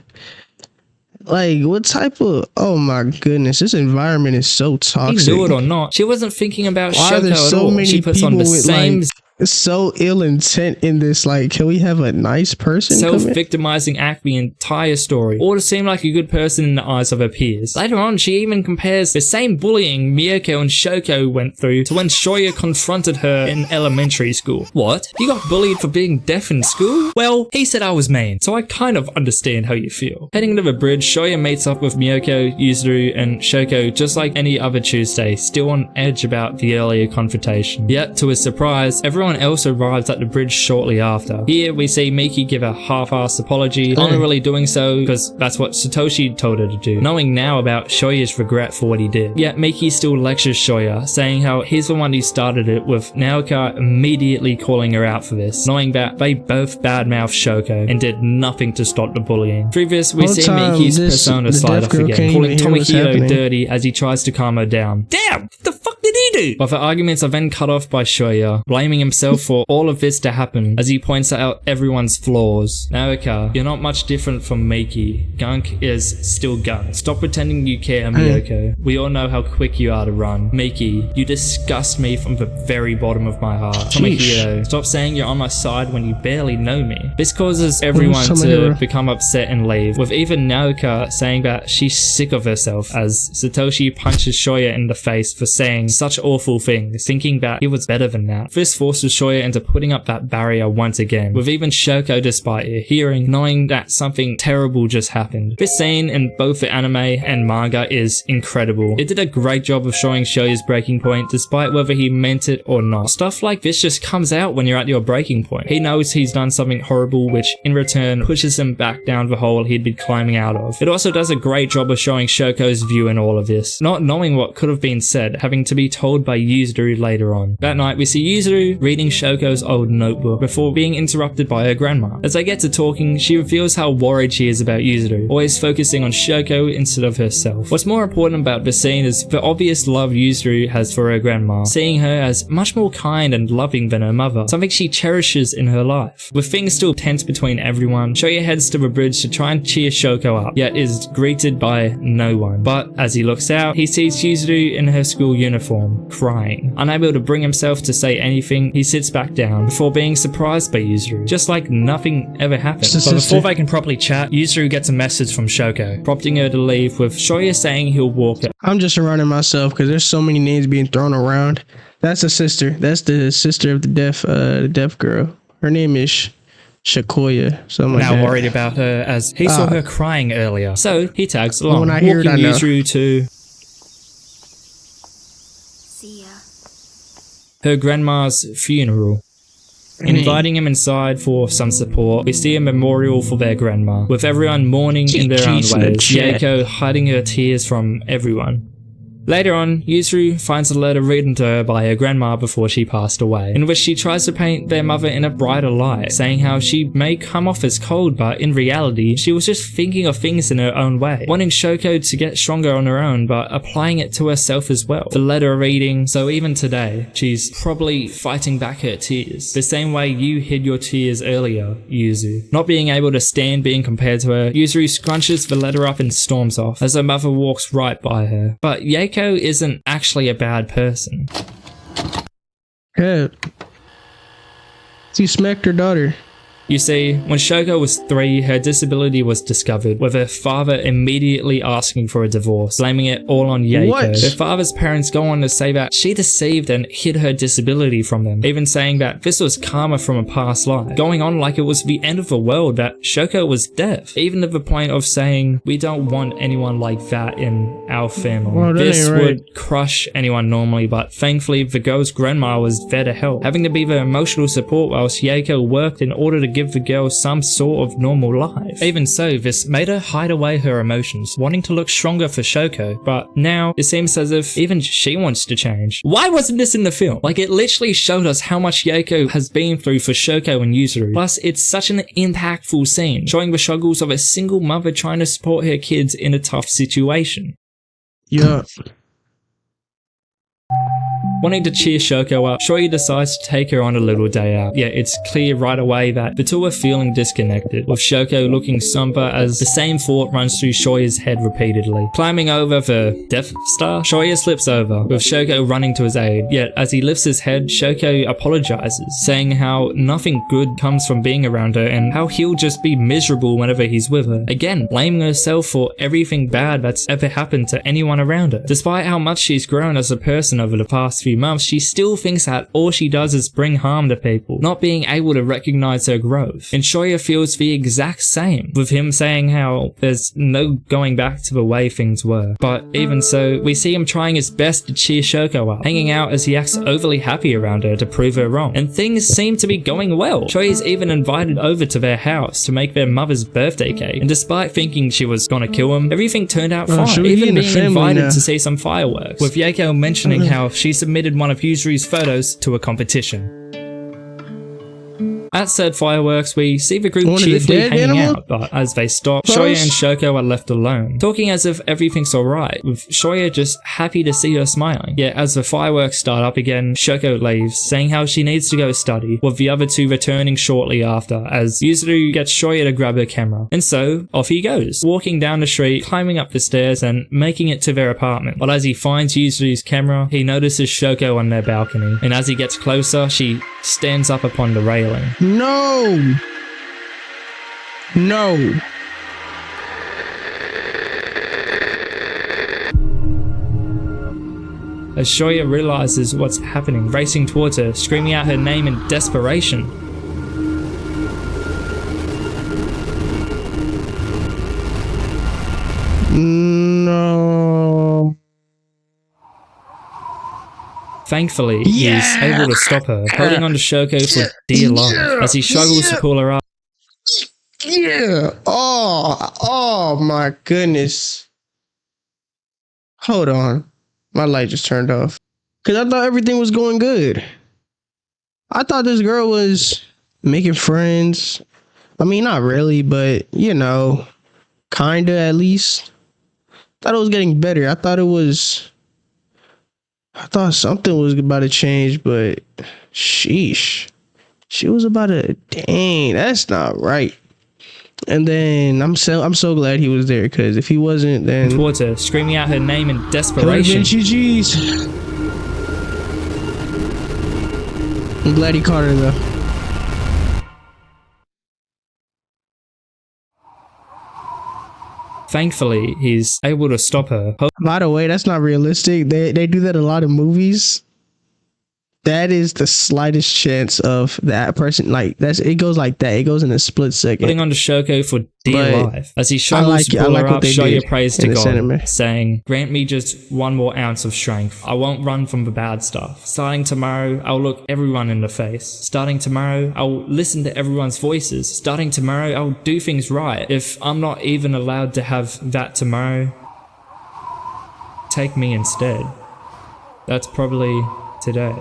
Like, what type of, oh my goodness, this environment is so toxic. He knew it or not, she wasn't thinking about Shoko at all. She puts on the same... so ill intent in this, like, can we have a nice person self-victimizing act the entire story, or to seem like a good person in the eyes of her peers. Later on, she even compares the same bullying Miyako and Shoko went through to when Shoya confronted her in elementary school. What? You got bullied for being deaf in school? Well, he said I was mean, so I kind of understand how you feel. Heading to the bridge, Shoya meets up with Miyako, Yuzuru, and Shoko just like any other Tuesday, still on edge about the earlier confrontation. Yet, to his surprise, everyone everyone else arrives at the bridge shortly after. Here we see Miki give a half-assed apology, only really doing so because that's what Satoshi told her to do, knowing now about Shoya's regret for what he did. Yet Miki still lectures Shoya, saying how he's the one who started it, with Naoka immediately calling her out for this, knowing that they both badmouthed Shoko and did nothing to stop the bullying. Through this, we see Miki's persona slide off again, calling Tomohiro dirty as he tries to calm her down. Damn! What the fuck did he do? But the arguments are then cut off by Shoya, blaming himself for all of this to happen as he points out everyone's flaws. Naoka, you're not much different from Miki. Gunk is still Gunk. Stop pretending you care, Miyoko. We all know how quick you are to run. Miki, you disgust me from the very bottom of my heart. Tomohiro, stop saying you're on my side when you barely know me. This causes everyone to become upset and leave, with even Naoka saying that she's sick of herself as Satoshi punches Shoya in the face for saying such awful things, thinking that he was better than that. This forces Shoya into putting up that barrier once again, with even Shoko, despite her hearing, knowing that something terrible just happened. This scene in both the anime and manga is incredible. It did a great job of showing Shoya's breaking point, despite whether he meant it or not. Stuff like this just comes out when you're at your breaking point. He knows he's done something horrible, which in return pushes him back down the hole he'd been climbing out of. It also does a great job of showing Shoko's view in all of this, not knowing what could have been said, having to be told by Yuzuru later on. That night, we see Yuzuru reading Shoko's old notebook before being interrupted by her grandma. As they get to talking, she reveals how worried she is about Yuzuru, always focusing on Shoko instead of herself. What's more important about this scene is the obvious love Yuzuru has for her grandma, seeing her as much more kind and loving than her mother, something she cherishes in her life. With things still tense between everyone, Shoya heads to the bridge to try and cheer Shoko up, yet is greeted by no one. But as he looks out, he sees Yuzuru in her school uniform, crying. Unable to bring himself to say anything, he sits back down before being surprised by Yuzuru, just like nothing ever happened. But before they can properly chat, Yuzuru gets a message from Shoko, prompting her to leave, with Shoya saying he'll walk it. I'm just surrounding myself because there's so many names being thrown around. That's a sister. That's the sister of the deaf girl. Her name is Shakoya. Something like that. Now worried about her as he saw her crying earlier. So he tags along, when I hear it, I walking know. Yuzuru to See ya. her grandma's funeral. Inviting him inside for some support, we see a memorial for their grandma, with everyone mourning in their own ways, Yako hiding her tears from everyone. Later on, Yuzuru finds a letter written to her by her grandma before she passed away, in which she tries to paint their mother in a brighter light, saying how she may come off as cold, but in reality, she was just thinking of things in her own way, wanting Shoko to get stronger on her own, but applying it to herself as well. The letter reading, so even today, she's probably fighting back her tears, the same way you hid your tears earlier, Yuzu. Not being able to stand being compared to her, Yuzuru scrunches the letter up and storms off, as her mother walks right by her. But Yako isn't actually a bad person. Yeah. She smacked her daughter. You see, when Shoko was 3, her disability was discovered, with her father immediately asking for a divorce, blaming it all on Yako. What? Her father's parents go on to say that she deceived and hid her disability from them, even saying that this was karma from a past life, going on like it was the end of the world that Shoko was deaf, even to the point of saying, we don't want anyone like that in our family. Well, this right. would crush anyone normally, but thankfully the girl's grandma was there to help, having to be the emotional support whilst Yako worked in order to give the girl some sort of normal life. Even so, this made her hide away her emotions, wanting to look stronger for Shoko, but now it seems as if even she wants to change. Why wasn't this in the film? Like, it literally showed us how much Yako has been through for Shoko and Yuzuru. Plus, it's such an impactful scene, showing the struggles of a single mother trying to support her kids in a tough situation. Yeah. Wanting to cheer Shoko up, Shoya decides to take her on a little day out. Yet it's clear right away that the two are feeling disconnected, with Shoko looking somber as the same thought runs through Shoya's head repeatedly. Climbing over the Death Star, Shoya slips over, with Shoko running to his aid. Yet as he lifts his head, Shoko apologizes, saying how nothing good comes from being around her and how he'll just be miserable whenever he's with her. Again, blaming herself for everything bad that's ever happened to anyone around her, despite how much she's grown as a person over the past few few months, she still thinks that all she does is bring harm to people, not being able to recognize her growth. And Shoya feels the exact same, with him saying how there's no going back to the way things were. But even so, we see him trying his best to cheer Shoko up, hanging out as he acts overly happy around her to prove her wrong. And things seem to be going well. Shoya's even invited over to their house to make their mother's birthday cake, and despite thinking she was gonna kill him, everything turned out fine, even being invited to see some fireworks, with Yaeko mentioning how she submitted one of Yuzuru's photos to a competition. At said fireworks, we see the group cheerfully hanging out, but as they stop, Shoya and Shoko are left alone, talking as if everything's alright, with Shoya just happy to see her smiling. Yet as the fireworks start up again, Shoko leaves, saying how she needs to go study, with the other two returning shortly after, as Yuzuru gets Shoya to grab her camera. And so, off he goes, walking down the street, climbing up the stairs, and making it to their apartment. But as he finds Yuzuru's camera, he notices Shoko on their balcony, and as he gets closer, she stands up upon the railing. No! No! As Shoya realizes what's happening, racing towards her, screaming out her name in desperation. No. Thankfully, he is able to stop her, holding on to Shoko for dear life, as he struggles to pull her up. Yeah. Oh my goodness. Hold on. My light just turned off. Because I thought everything was going good. I thought this girl was making friends. I mean, not really, but, you know, kinda at least. Thought it was getting better. I thought something was about to change, but sheesh. She was about to, dang, that's not right. And then I'm so glad he was there, because if he wasn't, then towards her, screaming out her name in desperation. GG's. I'm glad he caught her though. Thankfully, he's able to stop her. By the way, that's not realistic. They do that a lot in movies. That is the slightest chance of that person. Like it goes like that. It goes in a split second. Putting on to Shoko for dear life. As he struggles to pull her up, Shoya prays to God, saying, "Grant me just one more ounce of strength. I won't run from the bad stuff. Starting tomorrow, I'll look everyone in the face. Starting tomorrow, I'll listen to everyone's voices. Starting tomorrow, I'll do things right. If I'm not even allowed to have that tomorrow, take me instead. That's probably today."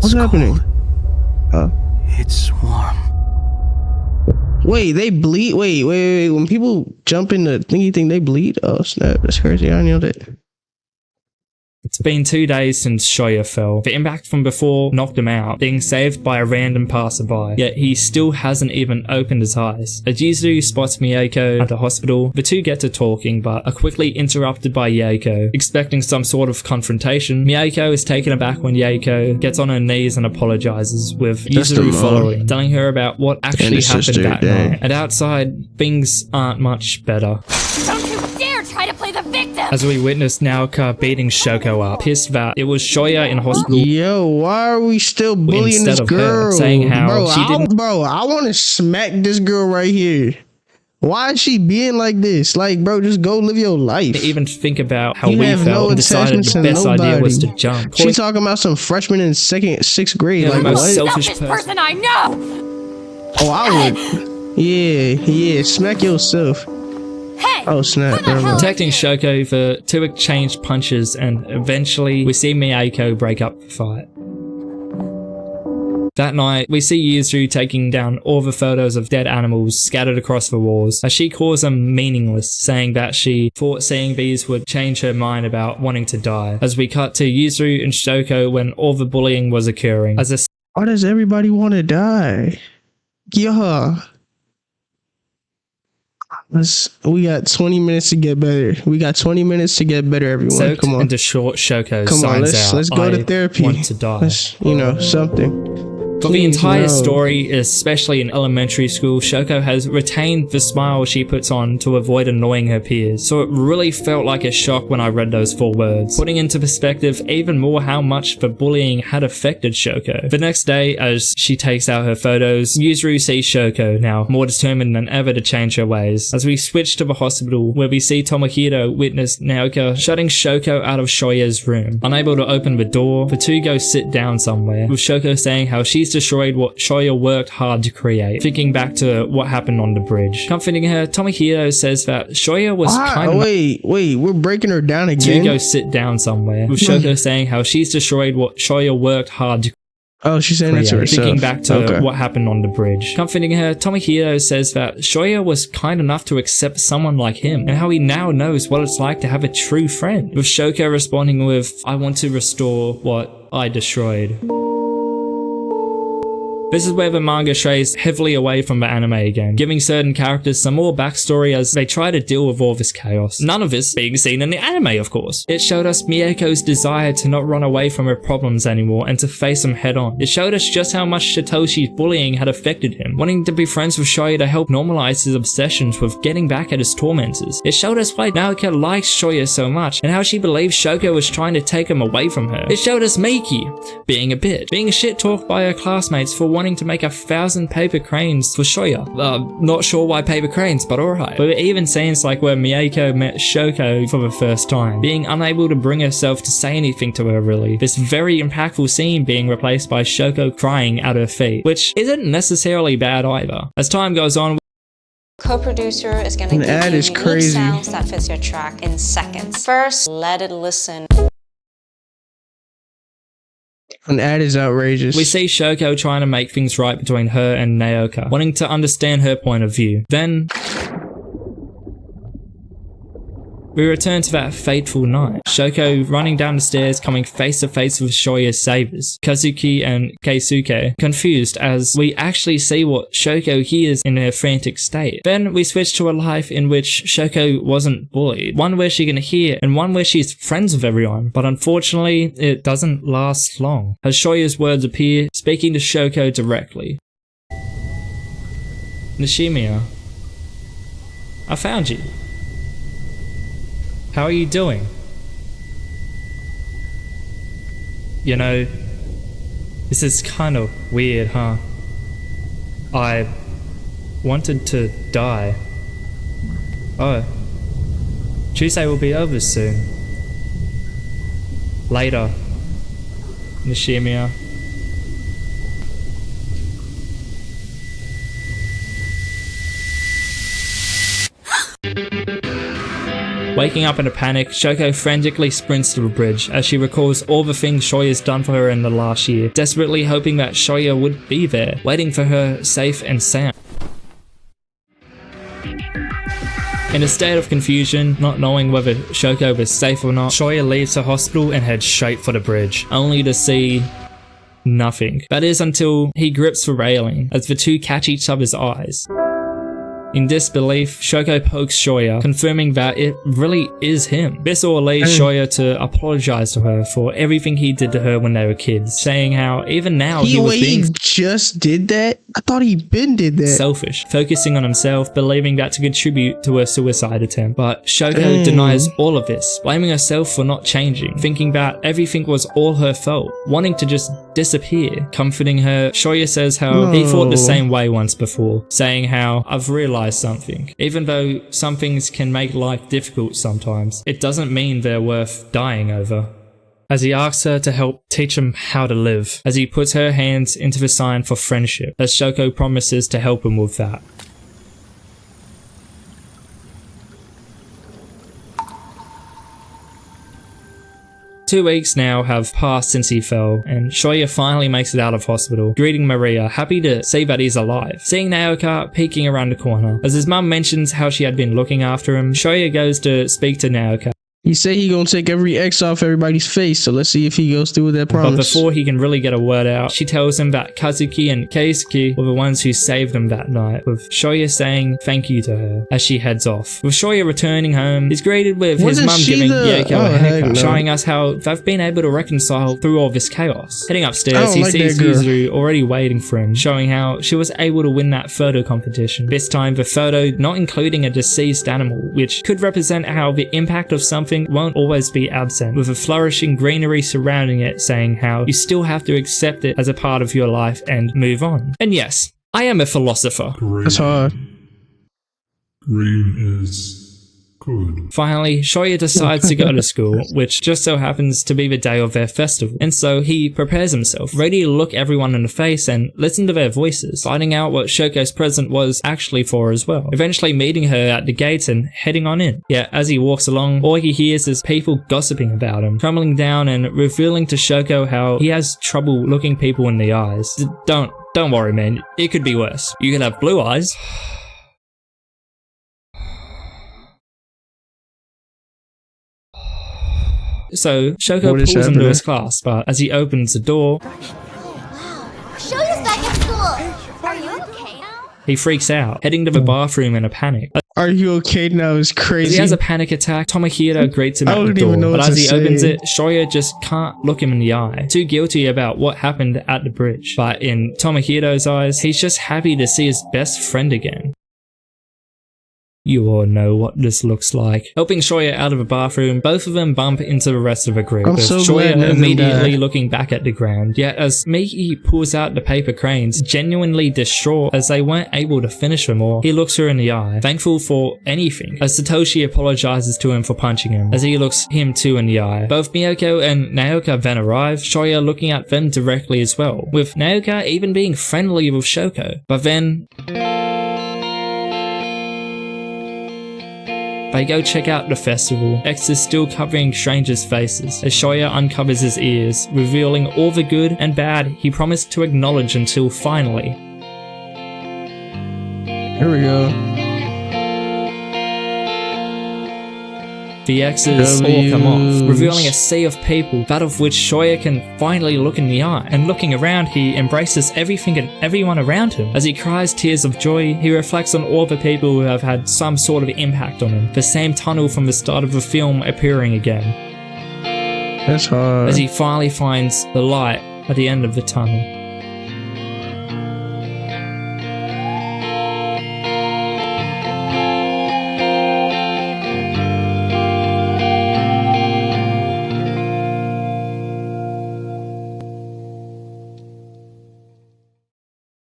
What's happening? It's warm. Wait, they bleed? Wait. When people jump in the thingy thing, they bleed? Oh, snap. That's crazy. I didn't know that. It's been 2 days since Shoya fell. The impact from before knocked him out, being saved by a random passerby, yet he still hasn't even opened his eyes. As Yuzuru spots Miyako at the hospital, the two get to talking, but are quickly interrupted by Yaeko. Expecting some sort of confrontation, Miyako is taken aback when Yaeko gets on her knees and apologizes, with Yuzuru following, telling her about what actually happened that night. And outside, things aren't much better. Don't you dare try to play the victim! As we witness Naoka beating Shoko up, pissed that it was Shoya in hospital. Yo, why are we still bullying this girl? Her, saying how she didn't. Bro, I want to smack this girl right here. Why is she being like this? Like, bro, just go live your life. Even think about how we felt and decided the best idea was to jump. She talking about some freshman in sixth grade. Like, the most what? selfish person I know. Oh, I would. Yeah, smack yourself. Hey, oh snap! Protecting Shoko, the two exchange punches, and eventually we see Miyako break up the fight. That night, we see Yuzuru taking down all the photos of dead animals scattered across the walls, as she calls them meaningless, saying that she thought seeing these would change her mind about wanting to die. As we cut to Yuzuru and Shoko when all the bullying was occurring. Why does everybody want to die? Yeah. We got 20 minutes to get better. Everyone. Come on. Into short Shoko Come on, let's go to therapy. Want to die. Something. For the entire story, especially in elementary school, Shoko has retained the smile she puts on to avoid annoying her peers, so it really felt like a shock when I read those 4 words, putting into perspective even more how much the bullying had affected Shoko. The next day, as she takes out her photos, Yuzuru sees Shoko, now more determined than ever to change her ways. As we switch to the hospital, where we see Tomohiro witness Naoka shutting Shoko out of Shoya's room. Unable to open the door, the two go sit down somewhere, with Shoko saying how she's destroyed what Shoya worked hard to create, thinking back to what happened on the bridge. Comforting her, Tomohiro says that Shoya was kind of— Wait, we're breaking her down again. To go sit down somewhere, with Shoko saying how she's destroyed what Shoya worked hard to— Oh, she's saying that to herself. Thinking back to what happened on the bridge. Comforting her, Tomohiro says that Shoya was kind enough to accept someone like him, and how he now knows what it's like to have a true friend. With Shoko responding with, "I want to restore what I destroyed." This is where the manga strays heavily away from the anime again, giving certain characters some more backstory as they try to deal with all this chaos. None of this being seen in the anime, of course. It showed us Mieko's desire to not run away from her problems anymore and to face them head on. It showed us just how much Shitoshi's bullying had affected him, wanting to be friends with Shoya to help normalize his obsessions with getting back at his tormentors. It showed us why Naoka likes Shoya so much and how she believes Shoko was trying to take him away from her. It showed us Miki being a bitch, being shit-talked by her classmates for wanting to make 1,000 paper cranes for Shoya. Not sure why paper cranes, but alright. But even scenes like where Miyako met Shoko for the first time, being unable to bring herself to say anything to her really. This very impactful scene being replaced by Shoko crying at her feet, which isn't necessarily bad either. As time goes on, co-producer is going to give you unique sounds that fits your track in seconds. First, let it listen. An ad is outrageous. We see Shoko trying to make things right between her and Naoka, wanting to understand her point of view. Then we return to that fateful night. Shoko running down the stairs, coming face to face with Shoya's savers, Kazuki and Keisuke, confused as we actually see what Shoko hears in her frantic state. Then we switch to a life in which Shoko wasn't bullied, one where she can hear and one where she's friends with everyone, but unfortunately it doesn't last long, as Shoya's words appear, speaking to Shoko directly. Nishimiya, I found you. How are you doing? You know, this is kind of weird, huh? I wanted to die. Oh, Tuesday will be over soon. Later, Nishimiya. Waking up in a panic, Shoko frantically sprints to the bridge as she recalls all the things Shoya's done for her in the last year, desperately hoping that Shoya would be there, waiting for her safe and sound. In a state of confusion, not knowing whether Shoko was safe or not, Shoya leaves the hospital and heads straight for the bridge, only to see nothing. That is until he grips the railing as the two catch each other's eyes. In disbelief, Shoko pokes Shoya, confirming that it really is him. This all leads Shoya to apologize to her for everything he did to her when they were kids, saying how even now he was being just did that? I thought he been did that. Selfish, focusing on himself, believing that to contribute to her suicide attempt. But Shoko denies all of this, blaming herself for not changing, thinking that everything was all her fault, wanting to just disappear. Comforting her, Shoya says how he thought the same way once before, saying how I've realized something. Even though some things can make life difficult sometimes, it doesn't mean they're worth dying over. As he asks her to help teach him how to live, as he puts her hands into the sign for friendship, as Shoko promises to help him with that. Two weeks now have passed since he fell, and Shoya finally makes it out of hospital, greeting Maria, happy to see that he's alive. Seeing Naoka peeking around the corner. As his mum mentions how she had been looking after him, Shoya goes to speak to Naoka. He said he gonna take every X off everybody's face, so let's see if he goes through with that promise. But before he can really get a word out, she tells him that Kazuki and Keisuke were the ones who saved him that night, with Shoya saying thank you to her as she heads off. With Shoya returning home, he's greeted with his mum giving Yoko a haircut, showing us how they've been able to reconcile through all this chaos. Heading upstairs, he sees Yuzuru already waiting for him, showing how she was able to win that photo competition. This time, the photo not including a deceased animal, which could represent how the impact of something won't always be absent, with a flourishing greenery surrounding it, saying how you still have to accept it as a part of your life and move on. And yes, I am a philosopher. That's hard. Green is good. Finally, Shoya decides to go to school, which just so happens to be the day of their festival. And so he prepares himself, ready to look everyone in the face and listen to their voices, finding out what Shoko's present was actually for as well. Eventually meeting her at the gates and heading on in. Yet as he walks along, all he hears is people gossiping about him, crumbling down and revealing to Shoko how he has trouble looking people in the eyes. Don't worry, man. It could be worse. You could have blue eyes. So Shoko pulls him to his class, but as he opens the door, Shoya's back at school. Are you okay now? he freaks out, heading to the bathroom in a panic. Are you okay now is crazy. As he has a panic attack, Tomohiro greets him at the door, but as he opens it, Shoya just can't look him in the eye, too guilty about what happened at the bridge. But in Tomohiro's eyes, he's just happy to see his best friend again. You all know what this looks like. Helping Shoya out of the bathroom, both of them bump into the rest of the group, with Shoya immediately looking back at the ground. Yet as Miki pulls out the paper cranes, genuinely distraught as they weren't able to finish them all, he looks her in the eye, thankful for anything, as Satoshi apologizes to him for punching him, as he looks him too in the eye. Both Miyako and Naoka then arrive, Shoya looking at them directly as well, with Naoka even being friendly with Shoko. But then they go check out the festival. X is still covering strangers' faces as Shoya uncovers his ears, revealing all the good and bad he promised to acknowledge until finally. Here we go. The X's all come off, revealing a sea of people, that of which Shoya can finally look in the eye. And looking around, he embraces everything and everyone around him. As he cries tears of joy, he reflects on all the people who have had some sort of impact on him. The same tunnel from the start of the film appearing again. That's hard. As he finally finds the light at the end of the tunnel.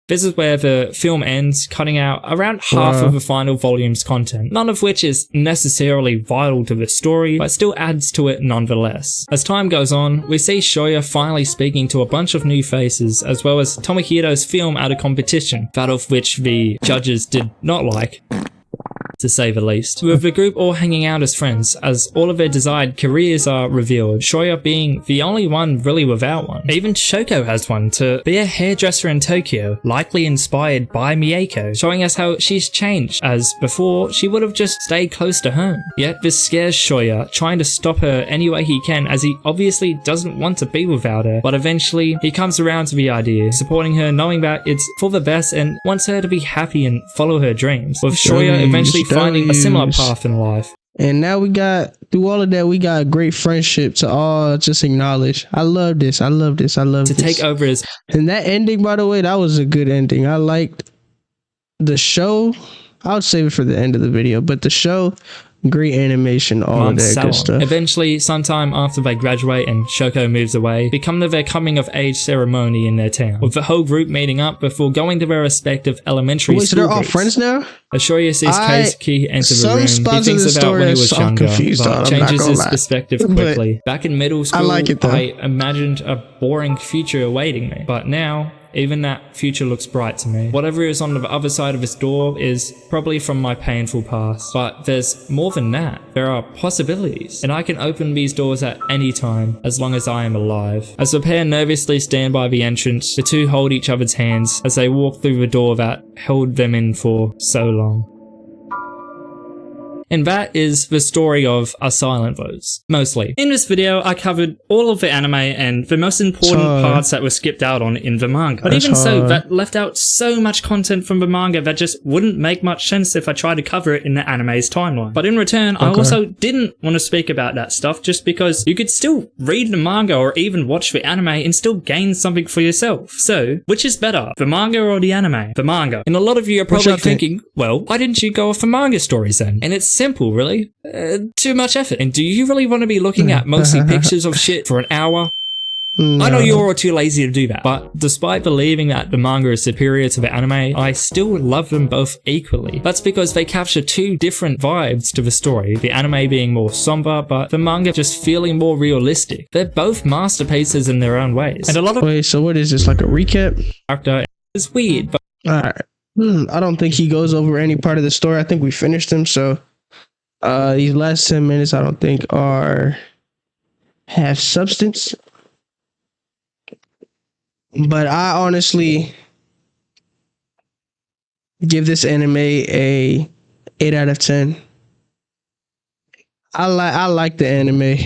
This is where the film ends, cutting out around half of the final volume's content, none of which is necessarily vital to the story, but still adds to it nonetheless. As time goes on, we see Shoya finally speaking to a bunch of new faces, as well as Tomohiro's film at a competition, that of which the judges did not like, to say the least. With the group all hanging out as friends, as all of their desired careers are revealed, Shoya being the only one really without one. Even Shoko has one, to be a hairdresser in Tokyo, likely inspired by Miyako, showing us how she's changed, as before she would have just stayed close to home. Yet this scares Shoya, trying to stop her any way he can, as he obviously doesn't want to be without her, but eventually he comes around to the idea, supporting her, knowing that it's for the best and wants her to be happy and follow her dreams, with Shoya eventually finding a similar path in life. And now we got, through all of that, we got a great friendship to all just acknowledge. I love this. I love this. I love this. To take over his... And that ending, by the way, that was a good ending. I liked the show. I would save it for the end of the video, but the show, great animation, all of that good stuff. Eventually, sometime after they graduate and Shoko moves away, they come to their coming of age ceremony in their town, with the whole group meeting up before going to their respective elementary school. So they're all groups. friends now? Shoya sees Keisuke enter the room. He thinks about when he was younger, but changes his perspective quickly. Back in middle school, I imagined a boring future awaiting me, but now even that future looks bright to me. Whatever is on the other side of this door is probably from my painful past. But there's more than that. There are possibilities. And I can open these doors at any time, as long as I am alive. As the pair nervously stand by the entrance, the two hold each other's hands as they walk through the door that held them in for so long. and that is the story of A Silent Rose, mostly. In this video, I covered all of the anime and the most important parts that were skipped out on in the manga. But even so, that left out so much content from the manga that just wouldn't make much sense if I tried to cover it in the anime's timeline. But in return, I also didn't want to speak about that stuff just because you could still read the manga or even watch the anime and still gain something for yourself. So, which is better, the manga or the anime? The manga. And a lot of you are probably thinking, well, why didn't you go off the manga stories then? And it's simple, really. Too much effort. And do you really want to be looking at mostly pictures of shit for an hour? No. I know you're all too lazy to do that, but despite believing that the manga is superior to the anime, I still love them both equally. That's because they capture two different vibes to the story, the anime being more somber, but the manga just feeling more realistic. They're both masterpieces in their own ways. And a lot of— Wait, so what is this, like a recap? Character is weird, but— Alright. I don't think he goes over any part of the story. I think we finished him, so these last 10 minutes I don't think have substance. But I honestly give this anime a 8 out of 10. I like the anime.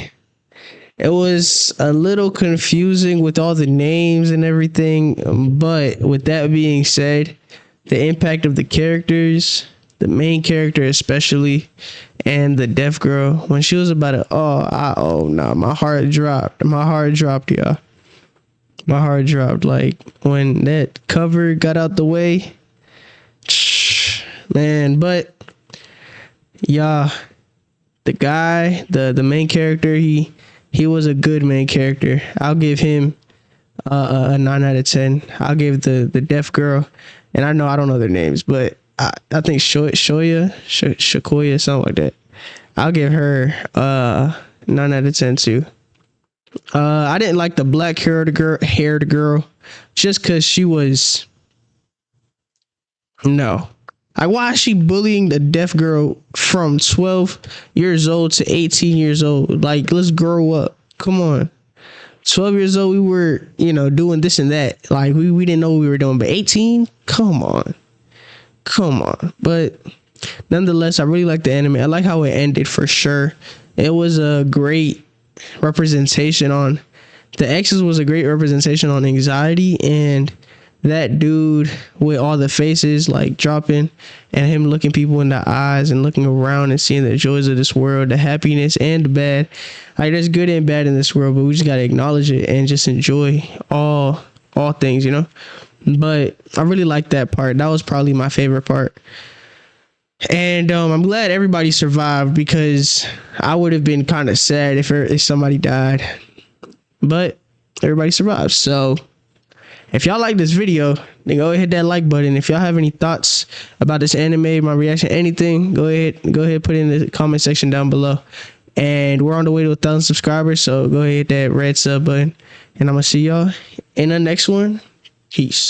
It was a little confusing with all the names and everything, but with that being said, the impact of the characters, the main character especially, and the deaf girl, when she was about to, my heart dropped. My heart dropped, y'all. My heart dropped. Like, when that cover got out the way, man. But yeah, the guy, the main character, he was a good main character. I'll give him a 9 out of 10. I'll give the deaf girl, and I don't know their names, but I think Shokoya, something like that. I'll give her 9 out of 10 too. I didn't like the black haired girl just because she was like, why is she bullying the deaf girl from 12 years old to 18 years old? Like, let's grow up. Come on. 12 years old, we were, doing this and that. Like, we didn't know what we were doing. But 18? Come on. But nonetheless, I really like the anime. I like how it ended for sure. It was a great representation on the exes was a great representation on anxiety, and that dude with all the faces like dropping and him looking people in the eyes and looking around and seeing the joys of this world, the happiness and the bad. Like, there's good and bad in this world, but we just gotta acknowledge it and just enjoy all things, But I really like that part. That was probably my favorite part. And I'm glad everybody survived, because I would have been kind of sad if somebody died. But everybody survived. So if y'all like this video, then go ahead and hit that like button. If y'all have any thoughts about this anime, my reaction, anything, go ahead put it in the comment section down below. And we're on the way to 1,000 subscribers, so go ahead, hit that red sub button. And I'm gonna see y'all in the next one. Peace.